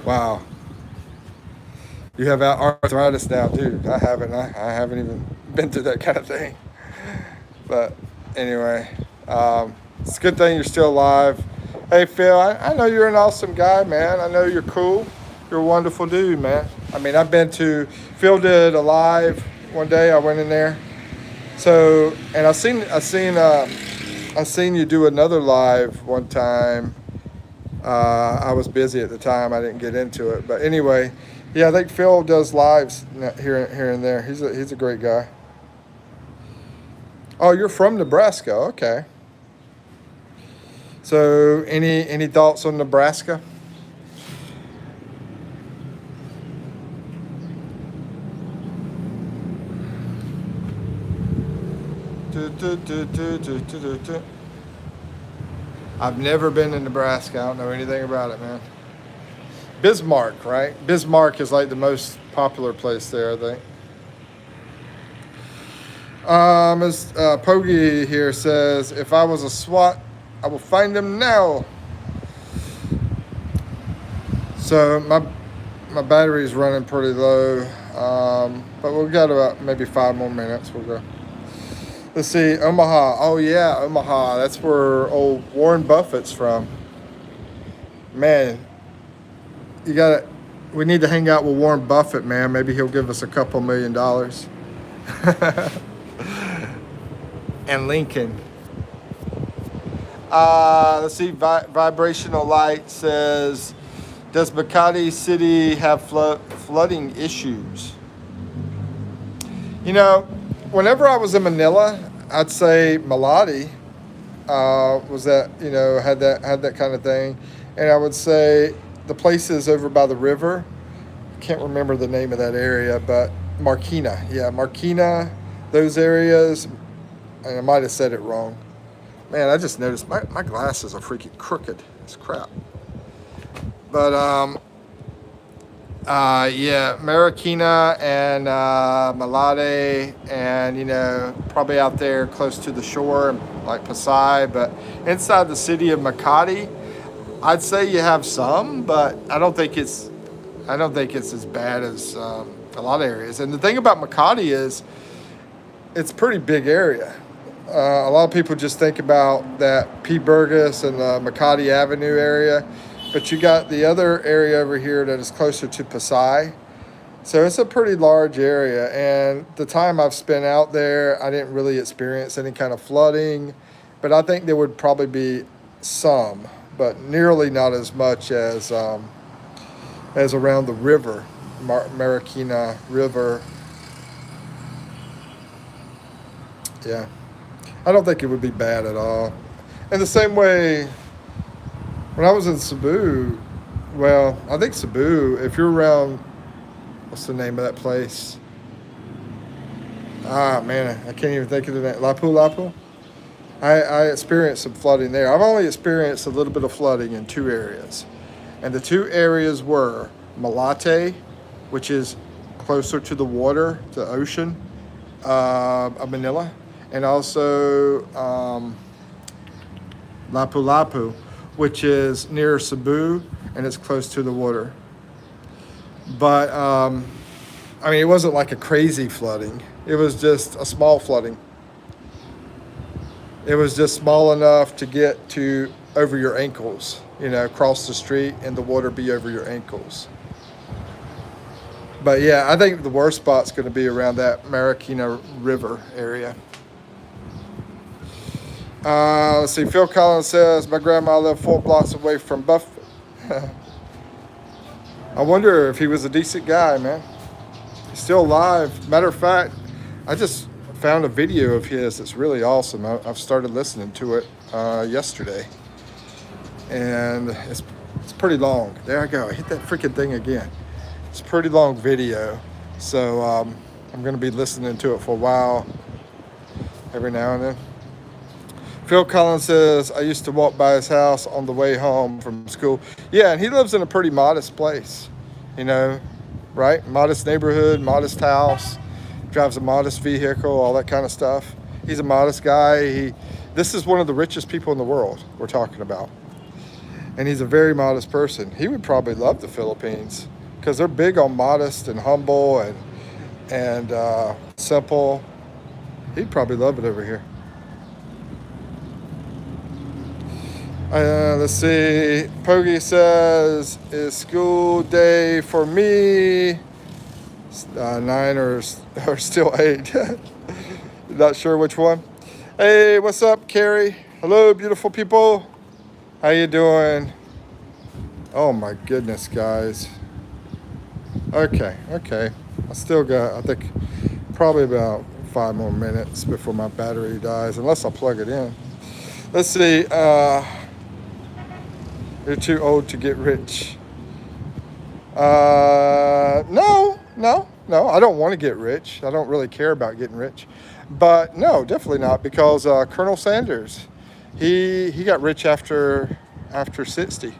Wow. You have arthritis now, dude. I haven't. I haven't even been through that kind of thing. But anyway, it's a good thing you're still alive. Hey, Phil, I know you're an awesome guy, man. I know you're cool. You're a wonderful dude, man. I mean, I've been to, Phil did a live one day. I went in there. So, and I seen you do another live one time. I was busy at the time. I didn't get into it. But anyway, yeah, I think Phil does lives here and there. He's a great guy. Oh, you're from Nebraska. Okay. So, any thoughts on Nebraska? I've never been to Nebraska. I don't know anything about it, man. Bismarck, right? Bismarck is like the most popular place there, I think. As Pogi here says, if I was a SWAT, I will find them now. So my battery is running pretty low, but we've got about maybe 5 more minutes. We'll go. Let's see, Omaha. Oh yeah, Omaha. That's where old Warren Buffett's from. Man, we need to hang out with Warren Buffett, man. Maybe he'll give us a couple $1 million. And Lincoln. Let's see, Vibrational Light says, does Makati City have flooding issues? You know, whenever I was in Manila, I'd say Malati was that, you know, had that kind of thing. And I would say the places over by the river, I can't remember the name of that area, but Marikina. Yeah, Marikina, those areas. And I might have said it wrong. Man, I just noticed my glasses are freaking crooked. It's crap. But yeah, Marikina and Malate, and you know, probably out there close to the shore, like Pasay. But inside the city of Makati, I'd say you have some, but I don't think it's as bad as a lot of areas. And the thing about Makati is, it's a pretty big area. A lot of people just think about that P. Burgess and the Makati Avenue area, but you got the other area over here that is closer to Pasay. So it's a pretty large area, and the time I've spent out there, I didn't really experience any kind of flooding, but I think there would probably be some, but nearly not as much as around the river, Marikina River. Yeah. I don't think it would be bad at all. In the same way, when I was in Cebu, well, I think Cebu, if you're around, what's the name of that place? Ah, man, I can't even think of the name. Lapu-Lapu? I experienced some flooding there. I've only experienced a little bit of flooding in two areas. And the two areas were Malate, which is closer to the water, the ocean of Manila, and also Lapu-Lapu, which is near Cebu, and it's close to the water. But, I mean, it wasn't like a crazy flooding. It was just a small flooding. It was just small enough to get to over your ankles, you know, cross the street and the water be over your ankles. But yeah, I think the worst spot's going to be around that Marikina River area. Let's see, Phil Collins says, my grandma lived 4 blocks away from Buffett. I wonder if he was a decent guy, man. He's still alive. Matter of fact, I just found a video of his that's really awesome. I've started listening to it yesterday, and it's pretty long. There I go. I hit that freaking thing again. It's a pretty long video, so I'm going to be listening to it for a while, every now and then. Phil Collins says, I used to walk by his house on the way home from school. Yeah, and he lives in a pretty modest place, you know, right? Modest neighborhood, modest house, drives a modest vehicle, all that kind of stuff. He's a modest guy. This is one of the richest people in the world we're talking about. And he's a very modest person. He would probably love the Philippines because they're big on modest and humble and simple. He'd probably love it over here. Let's see. Pogi says, is school day for me? 9 or still 8. Not sure which one. Hey, what's up, Carrie? Hello, beautiful people. How you doing? Oh my goodness, guys. Okay. I still got, I think, probably about 5 more minutes before my battery dies, unless I plug it in. Let's see. You're too old to get rich. No. I don't want to get rich. I don't really care about getting rich. But no, definitely not, because Colonel Sanders, he got rich after 60. I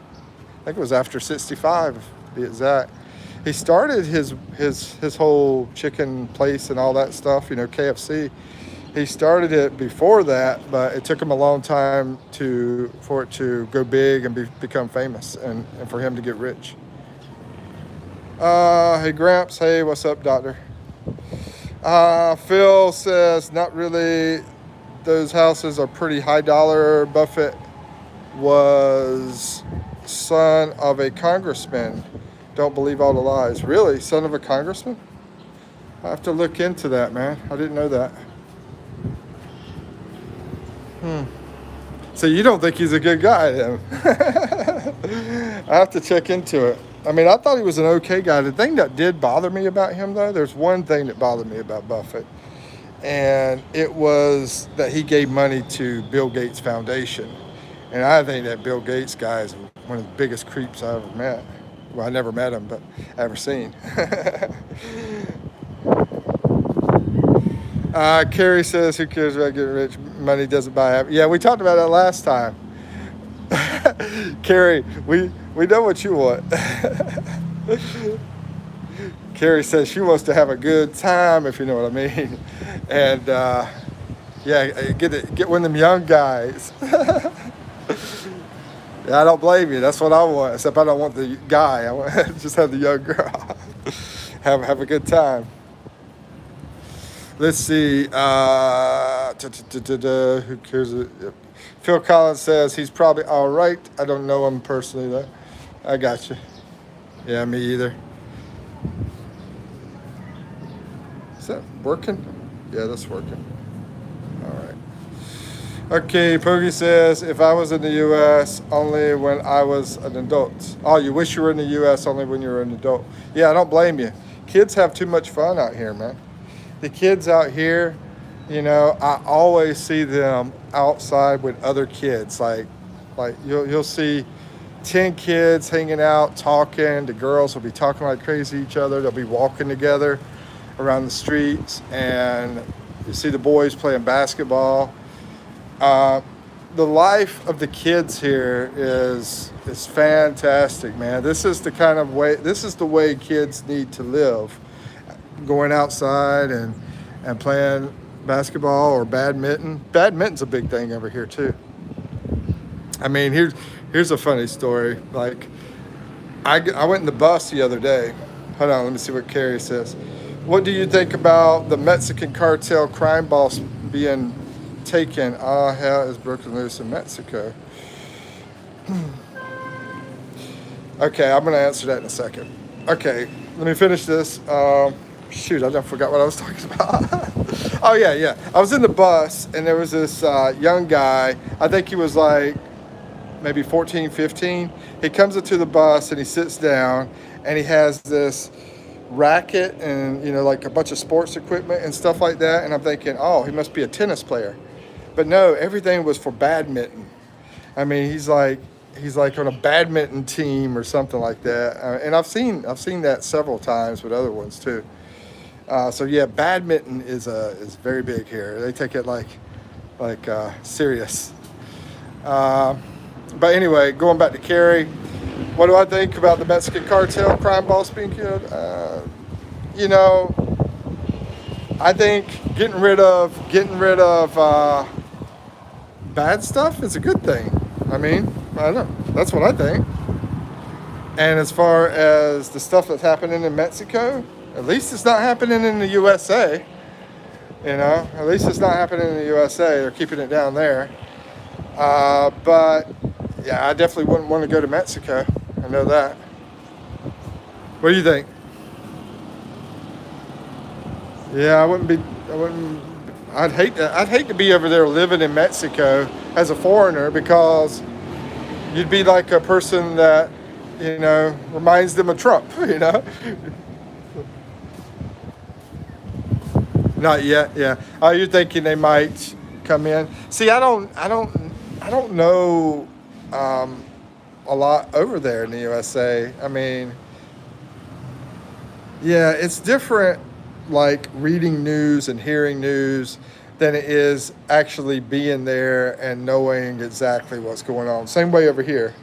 think it was after 65, to be exact. He started his whole chicken place and all that stuff, you know, KFC. He started it before that, but it took him a long time for it to go big and become famous, and for him to get rich. Hey Gramps, hey, what's up, doctor? Phil says, not really. Those houses are pretty high dollar. Buffett was son of a congressman. Don't believe all the lies. Really? Son of a congressman? I have to look into that, man. I didn't know that. So you don't think he's a good guy, then? I have to check into it. I mean, I thought he was an okay guy. The thing that did bother me about him, though, there's one thing that bothered me about Buffett, and it was that he gave money to Bill Gates Foundation. And I think that Bill Gates guy is one of the biggest creeps I ever met. Well, I never met him, but ever seen. Carrie says, who cares about getting rich? Money doesn't buy happiness. Yeah, we talked about that last time. Carrie, we know what you want. Carrie says she wants to have a good time, if you know what I mean. And yeah, get one of them young guys. Yeah, I don't blame you. That's what I want. Except I don't want the guy. I want just have the young girl. have a good time. Let's see. Who cares? Phil Collins says he's probably all right. I don't know him personally, though. I got you. Yeah, me either. Is that working? Yeah, that's working. All right. Okay, Pogi says, if I was in the U.S. only when I was an adult. Oh, you wish you were in the U.S. only when you were an adult. Yeah, I don't blame you. Kids have too much fun out here, man. The kids out here, you know, I always see them outside with other kids. Like you'll see 10 kids hanging out, talking. The girls will be talking like crazy to each other. They'll be walking together around the streets, and you see the boys playing basketball. The life of the kids here is fantastic, man. This is the way kids need to live. Going outside and playing basketball or badminton. Badminton's a big thing over here too. I mean, here's a funny story. Like, I went in the bus the other day. Hold on, let me see what Carrie says. What do you think about the Mexican cartel crime boss being taken? All hell is broken loose in Mexico. Okay, I'm going to answer that in a second. Okay, let me finish this. Shoot, I forgot what I was talking about. Oh, yeah. I was in the bus, and there was this young guy. I think he was like maybe 14, 15. He comes into the bus, and he sits down, and he has this racket and, like a bunch of sports equipment and stuff like that. And I'm thinking, oh, he must be a tennis player. But no, everything was for badminton. I mean, he's like on a badminton team or something like that. And I've seen that several times with other ones too. So yeah, badminton is very big here. They take it like serious. Uh, but anyway, going back to Kerry, what do I think about the Mexican cartel crime boss being killed? You know, I think getting rid of bad stuff is a good thing. I mean, I don't know. That's what I think. And as far as the stuff that's happening in Mexico, at least it's not happening in the USA. At least it's not happening in the USA. They're keeping it down there. But yeah, I definitely wouldn't want to go to Mexico. I know that. What do you think? Yeah, I wouldn't be. I wouldn't. I'd hate to be over there living in Mexico as a foreigner because you'd be like a person that reminds them of Trump. Not yet. Yeah. Oh, you're thinking they might come in? See, I don't know a lot over there in the USA. I mean, yeah, it's different, like reading news and hearing news than it is actually being there and knowing exactly what's going on. Same way over here.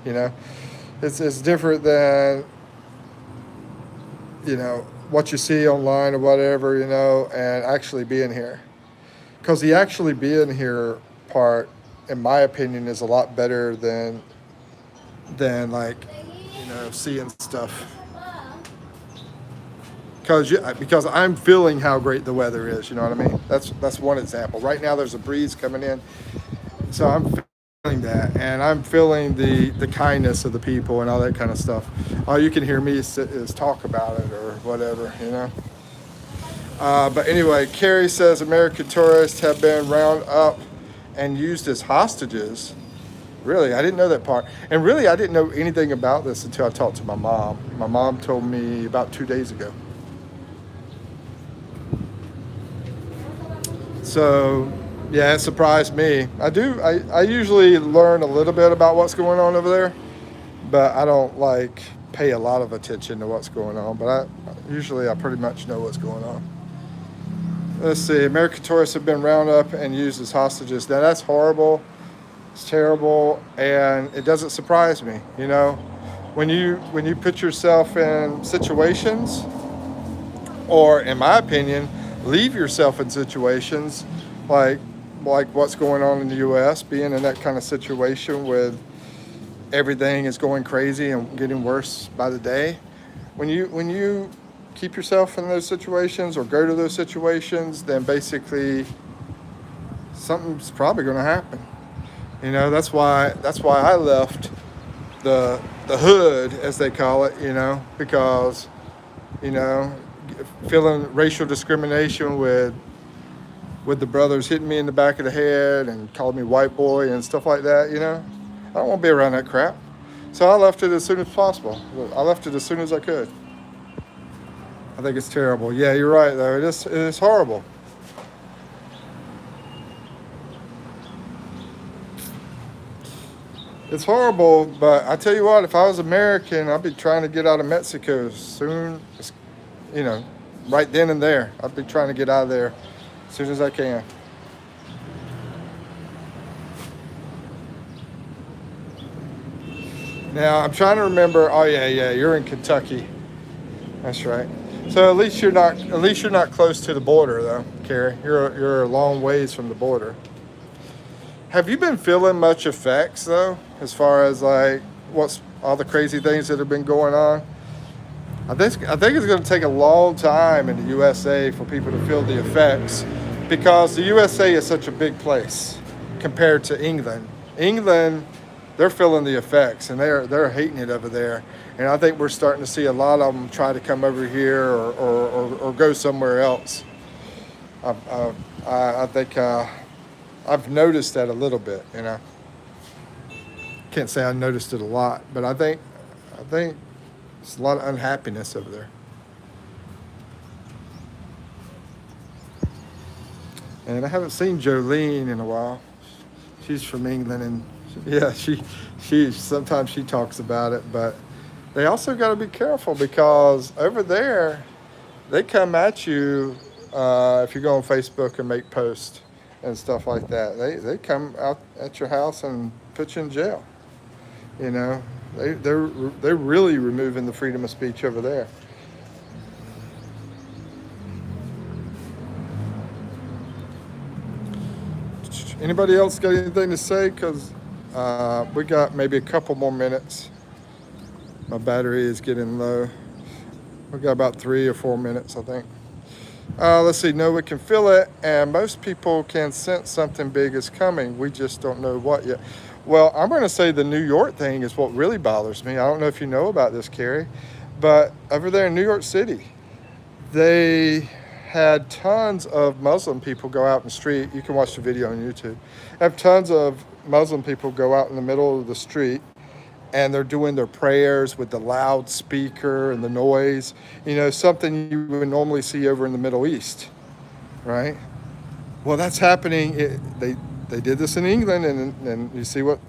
It's different than what you see online or whatever, and actually being here. Because the actually being here part, in my opinion, is a lot better than like seeing stuff. Because I'm feeling how great the weather is. You know what I mean? That's one example. Right now there's a breeze coming in, so I'm feeling that, and I'm feeling the kindness of the people and all that kind of stuff. All you can hear me is talk about it or whatever. But anyway, Kerry says American tourists have been rounded up and used as hostages. Really, I didn't know that part. And really, I didn't know anything about this until I talked to my mom. My mom told me about 2 days ago. So, yeah, it surprised me. I usually learn a little bit about what's going on over there, but I don't pay a lot of attention to what's going on. But I pretty much know what's going on. Let's see. American tourists have been rounded up and used as hostages. Now that's horrible. It's terrible, and it doesn't surprise me. When you put yourself in situations, or in my opinion, leave yourself in situations like what's going on in the U.S., being in that kind of situation with everything is going crazy and getting worse by the day. When you keep yourself in those situations or go to those situations, then basically something's probably going to happen. That's why I left the hood, as they call it. Because feeling racial discrimination with the brothers hitting me in the back of the head and calling me white boy and stuff like that. I don't want to be around that crap. So I left it as soon as possible. I left it as soon as I could. I think it's terrible. Yeah, you're right though. It is horrible. It's horrible, but I tell you what, if I was American, I'd be trying to get out of Mexico soon, you know, right then and there. I'd be trying to get out of there as soon as I can. Now, I'm trying to remember. Oh yeah, you're in Kentucky. That's right. So at least you're not close to the border though, Carrie. You're a long ways from the border. Have you been feeling much effects though, as far as like what's all the crazy things that have been going on? I think it's going to take a long time in the USA for people to feel the effects because the USA is such a big place compared to England. England, they're feeling the effects and they're hating it over there. And I think we're starting to see a lot of them try to come over here or go somewhere else. I think I've noticed that a little bit, you know. Can't say I noticed it a lot, but I think there's a lot of unhappiness over there. And I haven't seen Jolene in a while. She's from England, and yeah, she sometimes she talks about it, but they also got to be careful because over there they come at you if you go on Facebook and make posts and stuff like that. They come out at your house and put you in jail. You know, they're really removing the freedom of speech over there. Anybody else got anything to say? Because we got maybe a couple more minutes. My battery is getting low. We got about 3 or 4 minutes, I think. Let's see. No, we can feel it, and most people can sense something big is coming. We just don't know what yet. Well, I'm going to say the New York thing is what really bothers me. I don't know if you know about this, Carrie, but over there in New York City, they had tons of Muslim people go out in the street. You can watch the video on YouTube. Have tons of Muslim people go out in the middle of the street and they're doing their prayers with the loudspeaker and the noise, something you would normally see over in the Middle East, right? Well, that's happening. They did this in England, and you see what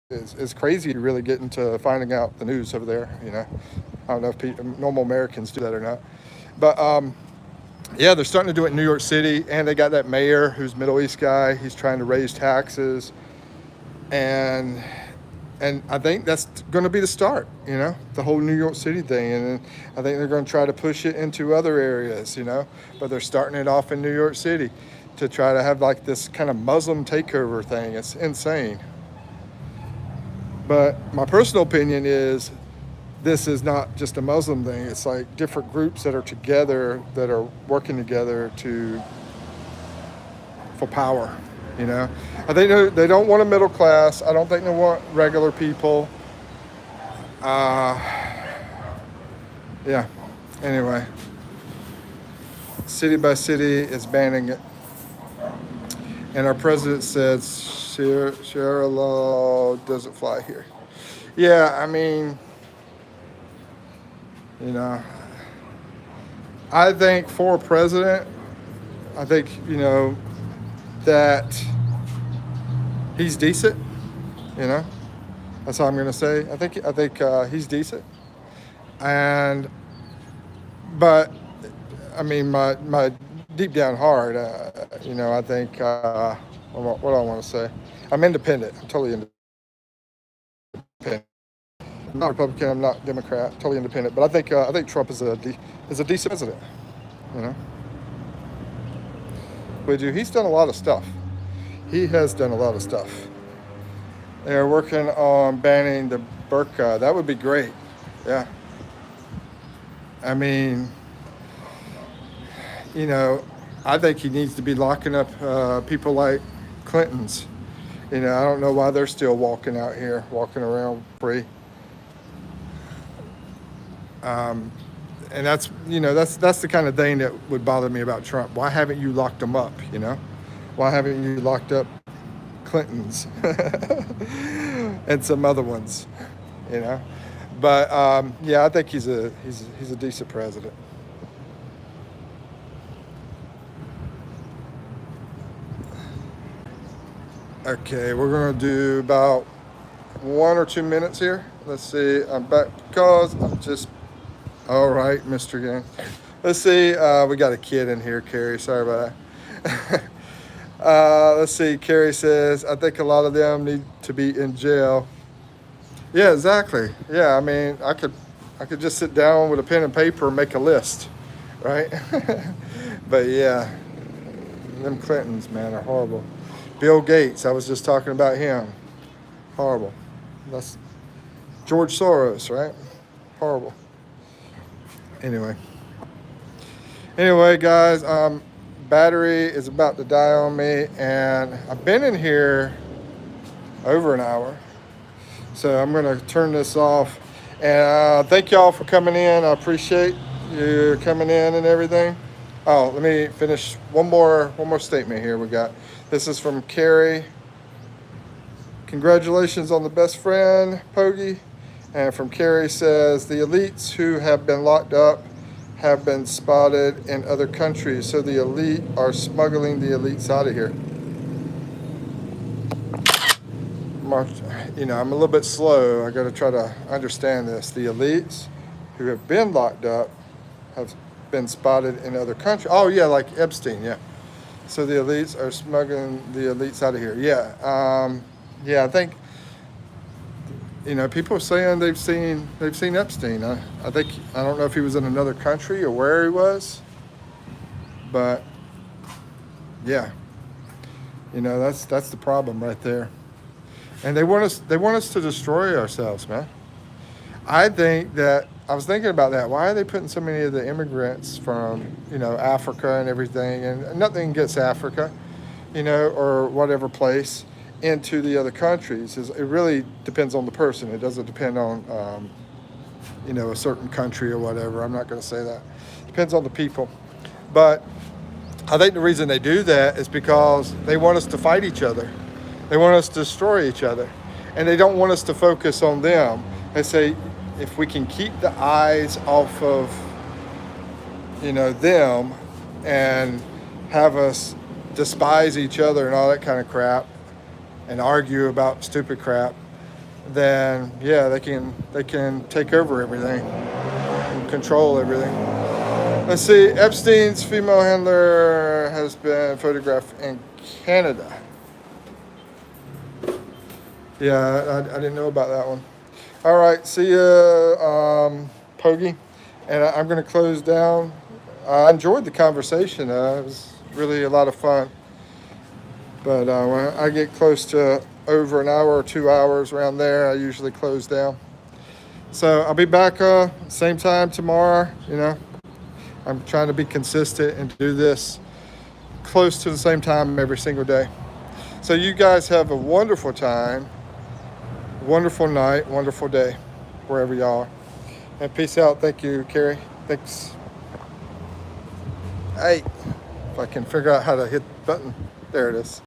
it's crazy to really get into finding out the news over there. I don't know if normal Americans do that or not, but yeah, they're starting to do it in New York City, and they got that mayor who's Middle East guy. He's trying to raise taxes, and I think that's going to be the start, the whole New York City thing. And I think they're going to try to push it into other areas, but they're starting it off in New York City to try to have like this kind of Muslim takeover thing. It's insane. But my personal opinion is this is not just a Muslim thing. It's like different groups that are together, that are working together for power. I think they don't want a middle class. I don't think they want regular people. Yeah. Anyway, city by city is banning it, and our president said Sharia law doesn't fly here. Yeah, I mean, I think for a president, I think that he's decent. That's how I'm going to say. I think he's decent, but I mean, my deep down heart, I think what do I want to say? I'm independent. I'm totally independent. I'm not Republican. I'm not Democrat. Totally independent. But I think Trump is a decent president. You know, would you? He's done a lot of stuff. He has done a lot of stuff. They're working on banning the burqa. That would be great. Yeah. I mean, I think he needs to be locking up people like Clinton's. I don't know why they're still walking around free. And that's the kind of thing that would bother me about Trump. Why haven't you locked him up? Why haven't you locked up Clinton's and some other ones? But yeah, I think he's a decent president. Okay, we're gonna do about 1 or 2 minutes here. Let's see. I'm back because I'm just all right, Mr. Gang. Let's see. We got a kid in here, Carrie. Sorry about that. Let's see. Carrie says, I think a lot of them need to be in jail. Yeah, exactly. Yeah, I mean, I could just sit down with a pen and paper and make a list, right? But yeah, them Clintons, man, are horrible. Bill Gates, I was just talking about him. Horrible. That's George Soros, right? Horrible. Anyway, guys, battery is about to die on me, and I've been in here over an hour, so I'm gonna turn this off. And thank y'all for coming in. I appreciate you coming in and everything. Oh, let me finish one more statement here. We got this is from Carrie. Congratulations on the best friend, Pogie. And from Carrie says, the elites who have been locked up have been spotted in other countries, so the elite are smuggling the elites out of here. I'm a little bit slow. I got to try to understand this. The elites who have been locked up have been spotted in other countries. Oh yeah, like Epstein. Yeah. So the elites are smuggling the elites out of here. Yeah. Yeah. I think people are saying they've seen Epstein. I think I don't know if he was in another country or where he was, but yeah, that's the problem right there. And they want us to destroy ourselves, man. I think that I was thinking about that. Why are they putting so many of the immigrants from Africa and everything, and nothing against Africa, or whatever place, into the other countries? It really depends on the person. It doesn't depend on a certain country or whatever. I'm not going to say that. It depends on the people. But I think the reason they do that is because they want us to fight each other. They want us to destroy each other. And they don't want us to focus on them. They say, if we can keep the eyes off of, them, and have us despise each other and all that kind of crap, and argue about stupid crap, then yeah, they can take over everything and control everything. Let's see, Epstein's female handler has been photographed in Canada. Yeah, I didn't know about that one. All right, see ya, Pogie. And I'm going to close down. I enjoyed the conversation. It was really a lot of fun. But when I get close to over an hour or 2 hours around there, I usually close down. So I'll be back same time tomorrow. I'm trying to be consistent and do this close to the same time every single day. So you guys have a wonderful time, wonderful night, wonderful day, wherever y'all are. And peace out. Thank you, Carrie. Thanks. Hey, if I can figure out how to hit the button. There it is.